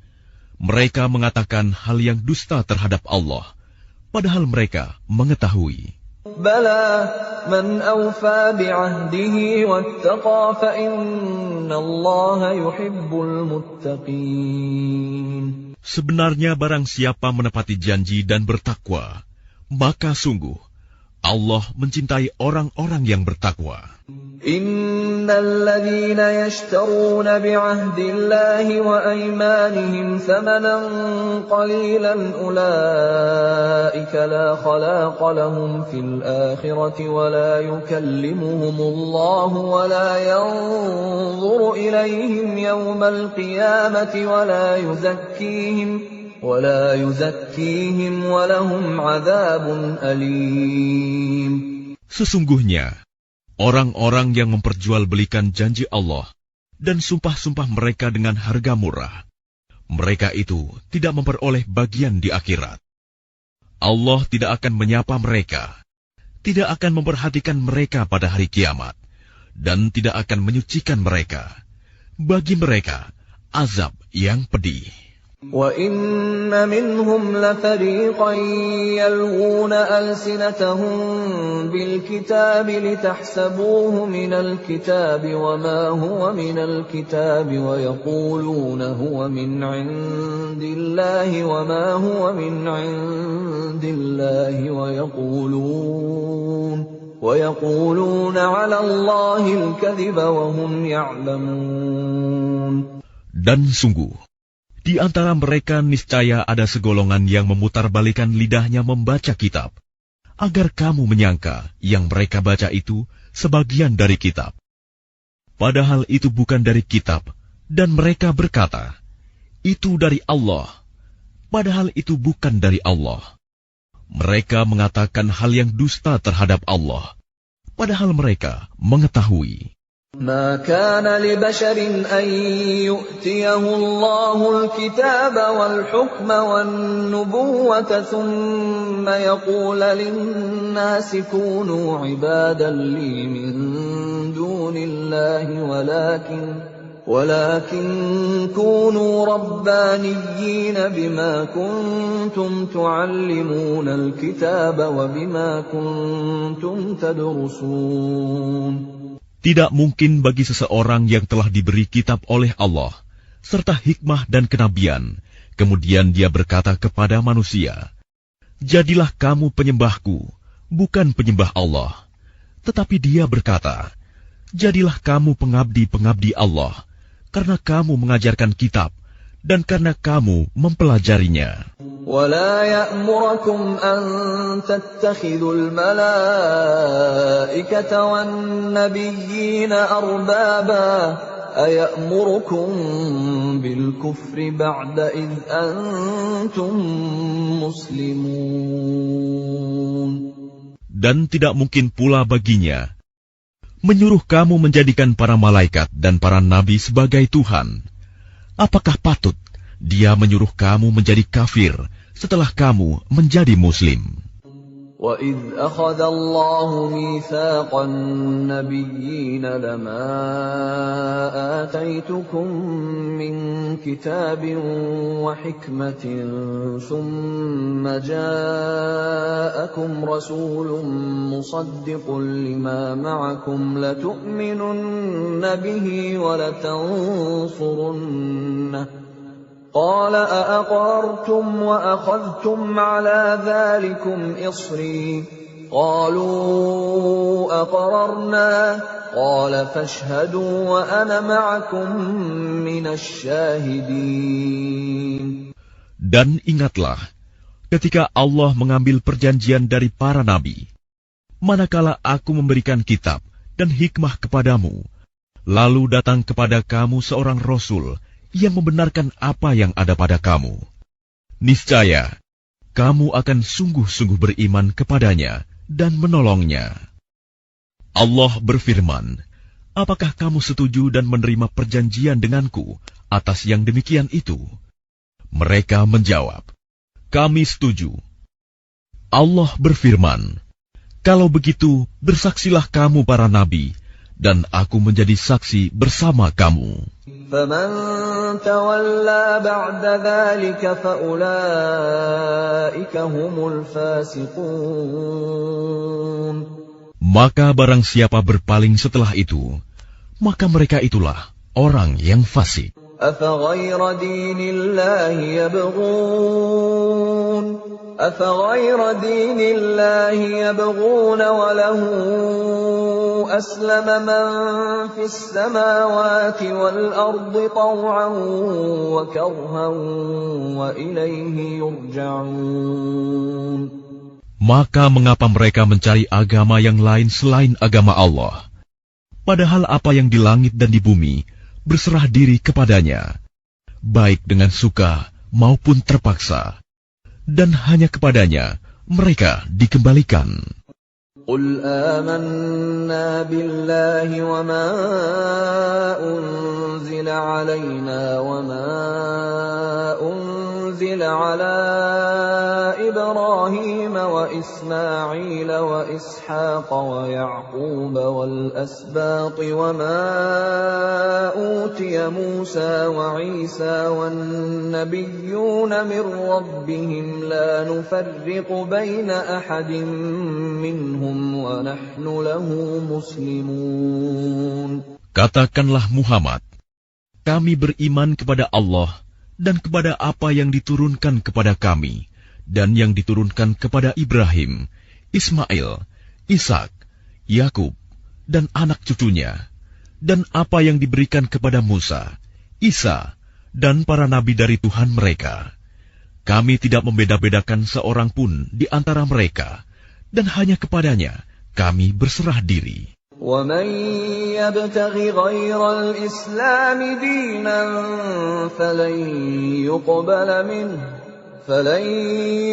Mereka mengatakan hal yang dusta terhadap Allah, padahal mereka mengetahui. Bala man awfa bi'ahdihi wattaqa fa innallaha yuhibbul muttaqin. Sebenarnya barang siapa menepati janji dan bertakwa, maka sungguh Allah mencintai orang-orang yang bertakwa. Innal ladzina yashtaruna bi'ahdillahi wa aymanihim thamanan qalilan ulaika la khalaqa lahum fil akhirati wa la yukallimuhumullahu wa la yanzuru ilayhim yawmal qiyamati wa la yuzakkihim wa lahum 'adzabun alim. Sesungguhnya orang-orang yang memperjualbelikan janji Allah dan sumpah-sumpah mereka dengan harga murah, mereka itu tidak memperoleh bagian di akhirat. Allah tidak akan menyapa mereka, tidak akan memperhatikan mereka pada hari kiamat, dan tidak akan menyucikan mereka. Bagi mereka, azab yang pedih. وَإِنَّ مِنْهُمْ لَفَرِيقًا يَلْوُونَ أَلْسِنَتَهُم بِالْكِتَابِ لِتَحْسَبُوهُ مِنَ الْكِتَابِ وَمَا هُوَ مِنَ الْكِتَابِ وَيَقُولُونَ هُوَ مِنْ عِندِ اللَّهِ وَمَا هُوَ مِنْ عِندِ اللَّهِ وَيَقُولُونَ عَلَى اللَّهِ الْكَذِبَ وَهُمْ يَعْلَمُونَ. Dan sungguh, di antara mereka niscaya ada segolongan yang memutarbalikan lidahnya membaca kitab, agar kamu menyangka yang mereka baca itu sebagian dari kitab. Padahal itu bukan dari kitab, dan mereka berkata, itu dari Allah, padahal itu bukan dari Allah. Mereka mengatakan hal yang dusta terhadap Allah, padahal mereka mengetahui. ما كان لبشر أن يؤتيه الله الكتاب والحكم والنبوة ثم يقول للناس كونوا عبادا لي من دون الله ولكن كونوا ربانيين بما كنتم تعلمون الكتاب وبما كنتم تدرسون. Tidak mungkin bagi seseorang yang telah diberi kitab oleh Allah, serta hikmah dan kenabian, kemudian dia berkata kepada manusia, "Jadilah kamu penyembahku, bukan penyembah Allah." Tetapi dia berkata, "Jadilah kamu pengabdi-pengabdi Allah, karena kamu mengajarkan kitab, dan karena kamu mempelajarinya." ولا يأمركم أن تتخذوا الملائكة والنبيين أربابا أيأمركم بالكفر بعد إذ أنتم مسلمون. Dan tidak mungkin pula baginya menyuruh kamu menjadikan para malaikat dan para nabi sebagai Tuhan. Apakah patut dia menyuruh kamu menjadi kafir setelah kamu menjadi Muslim? وَإِذْ أَخَذَ اللَّهُ مِيثَاقَ النَّبِيِّينَ لَمَا آتَيْتُكُم مِّن كِتَابٍ وَحِكْمَةٍ ثُمَّ جَاءَكُمْ رَسُولٌ مُّصَدِّقٌ لِّمَا مَعَكُمْ لَتُؤْمِنُنَّ بِهِ وَلَتَنصُرُنَّهُ قال أأقررتم وأخذتم على ذلكم إصري قالوا أقررنا قال فاشهدوا وأنا معكم من الشاهدين. Dan ingatlah ketika Allah mengambil perjanjian dari para nabi, manakala aku memberikan kitab dan hikmah kepadamu, lalu datang kepada kamu seorang rasul yang membenarkan apa yang ada pada kamu. Niscaya, kamu akan sungguh-sungguh beriman kepadanya dan menolongnya. Allah berfirman, apakah kamu setuju dan menerima perjanjian denganku atas yang demikian itu? Mereka menjawab, kami setuju. Allah berfirman, kalau begitu bersaksilah kamu para nabi, dan aku menjadi saksi bersama kamu. فَمَن تَوَلَّى بَعْدَ ذَلِكَ فَأُولَٰئِكَ هُمُ الْفَاسِقُونَ. Maka barang siapa berpaling setelah itu, maka mereka itulah orang yang fasik. أَفَغَيْرَ دِينِ اللَّهِ يَبْغُونَ أَفَغَيْرَ دِينِ اللَّهِ يَبْغُونَ وَلَهُ أَسْلَمَ مَن فِي السَّمَاوَاتِ وَالْأَرْضِ طَوْعًا وَكَرْهًا وَإِلَيْهِ يُرْجَعُونَ. Maka mengapa mereka mencari agama yang lain selain agama Allah? Padahal apa yang di langit dan di bumi berserah diri kepadanya, baik dengan suka maupun terpaksa, dan hanya kepadanya mereka dikembalikan. قُلْ آمَنَّا بِاللَّهِ وَمَا أُنزِلَ عَلَيْنَا وَمَا أُنزِلَ عَلَى إِبْرَاهِيمَ وَإِسْمَاعِيلَ وَإِسْحَاقَ وَيَعْقُوبَ وَالْأَسْبَاطِ وَمَا أُوتِيَ مُوسَى وَعِيسَى وَالنَّبِيُّونَ مِن رَّبِّهِمْ لَا نُفَرِّقُ بَيْنَ أَحَدٍ مِّنْهُمْ وَنَحْنُ لَهُ مُسْلِمُونَ. Katakanlah Muhammad, kami beriman kepada Allah dan kepada apa yang diturunkan kepada kami dan yang diturunkan kepada Ibrahim, Ismail, Ishak, Yakub, dan anak cucunya, dan apa yang diberikan kepada Musa, Isa, dan para nabi dari Tuhan mereka. Kami tidak membeda-bedakan seorang pun di antara mereka, dan hanya kepadanya kami berserah diri. وَمَن يَبْتَغِ غَيْرَ الْإِسْلَامِ دِينًا فَلَن يُقْبَلَ مِنْهُ فلن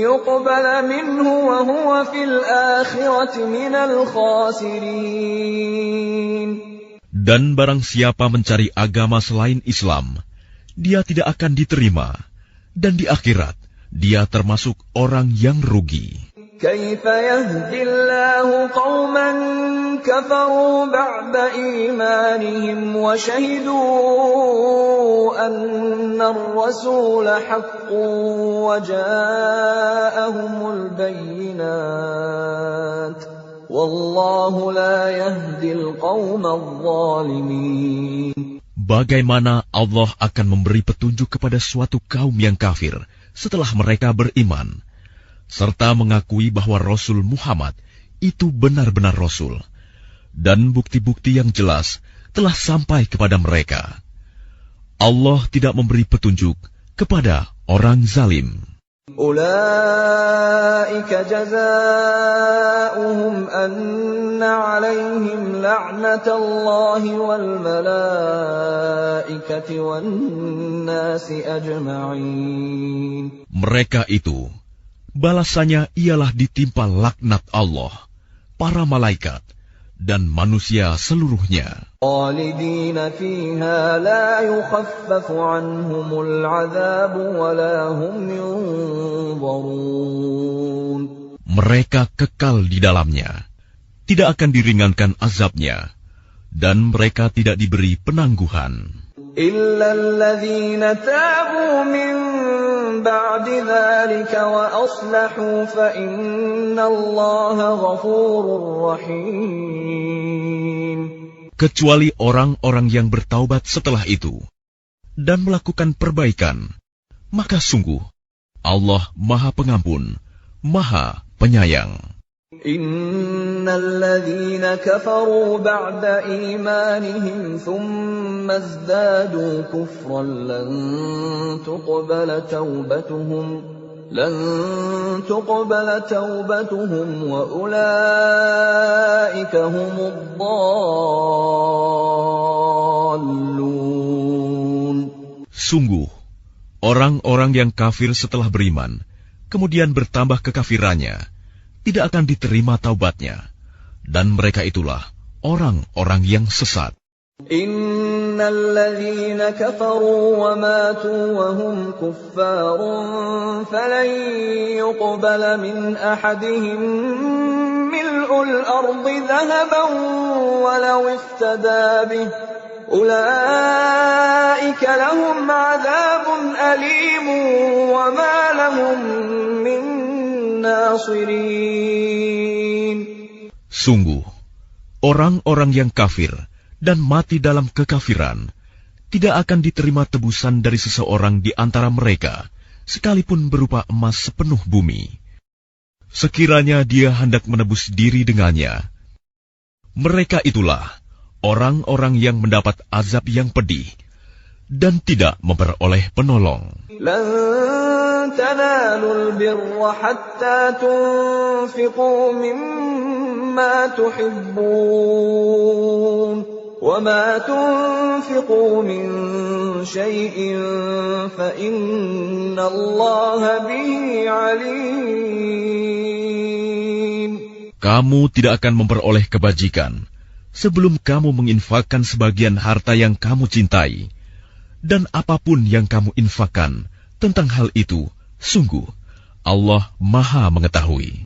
يقبل منه وهو في الآخرة من الخاسرين. Dan barang siapa mencari agama selain Islam, dia tidak akan diterima, dan di akhirat dia termasuk orang yang rugi. كيف يهدي الله قوما كفروا بعد إيمانهم وشهدوا أن الرسول حق وجاءهم البينات والله لا يهدي القوم الظالمين. Bagaimana Allah akan memberi petunjuk kepada suatu kaum yang kafir setelah mereka beriman, serta mengakui bahwa Rasul Muhammad itu benar-benar Rasul, dan bukti-bukti yang jelas telah sampai kepada mereka. Allah tidak memberi petunjuk kepada orang zalim. Ulaika jazaohum anna 'alaihim la'natullahi wal malaikati wan nasi ajma'in. Mereka itu balasannya ialah ditimpa laknat Allah, para malaikat, dan manusia seluruhnya. Khalidina fiha la yukhaffafu anhumul 'adzabu wa la hum yunzarun. Mereka kekal di dalamnya, tidak akan diringankan azabnya, dan mereka tidak diberi penangguhan. Illa alladhina tabu min بعد ذلك وأصلحوا فإن الله غفور رحيم. Kecuali orang-orang yang bertaubat setelah itu dan melakukan perbaikan, maka sungguh Allah Maha Pengampun, Maha Penyayang. Innalladzina kafaru ba'da imanihim thumma izdadu kufran lan tuqbala taubatuhum wa ulaika humud dhallun. Sungguh orang-orang yang kafir setelah beriman kemudian bertambah kekafirannya tidak akan diterima taubatnya, dan mereka itulah orang-orang yang sesat. Innal ladzina kafaru wa matu wa hum kuffarun falan yuqbala min ahadihim mil'ul ardi dhahaban walau iftada bih ulaika lahum 'adzabun alim wa ma lahum min Sungguh, orang-orang yang kafir dan mati dalam kekafiran tidak akan diterima tebusan dari seseorang di antara mereka, sekalipun berupa emas sepenuh bumi. Sekiranya dia hendak menebus diri dengannya, mereka itulah orang-orang yang mendapat azab yang pedih dan tidak memperoleh penolong. تنالوا البر حتى تنفقوا مما تحبون وما تنفقوا من شيء فإن الله به عليم. Kamu tidak akan memperoleh kebajikan sebelum kamu menginfakkan sebagian harta yang kamu cintai, dan apapun yang kamu infakkan tentang hal itu, sungguh Allah Maha mengetahui.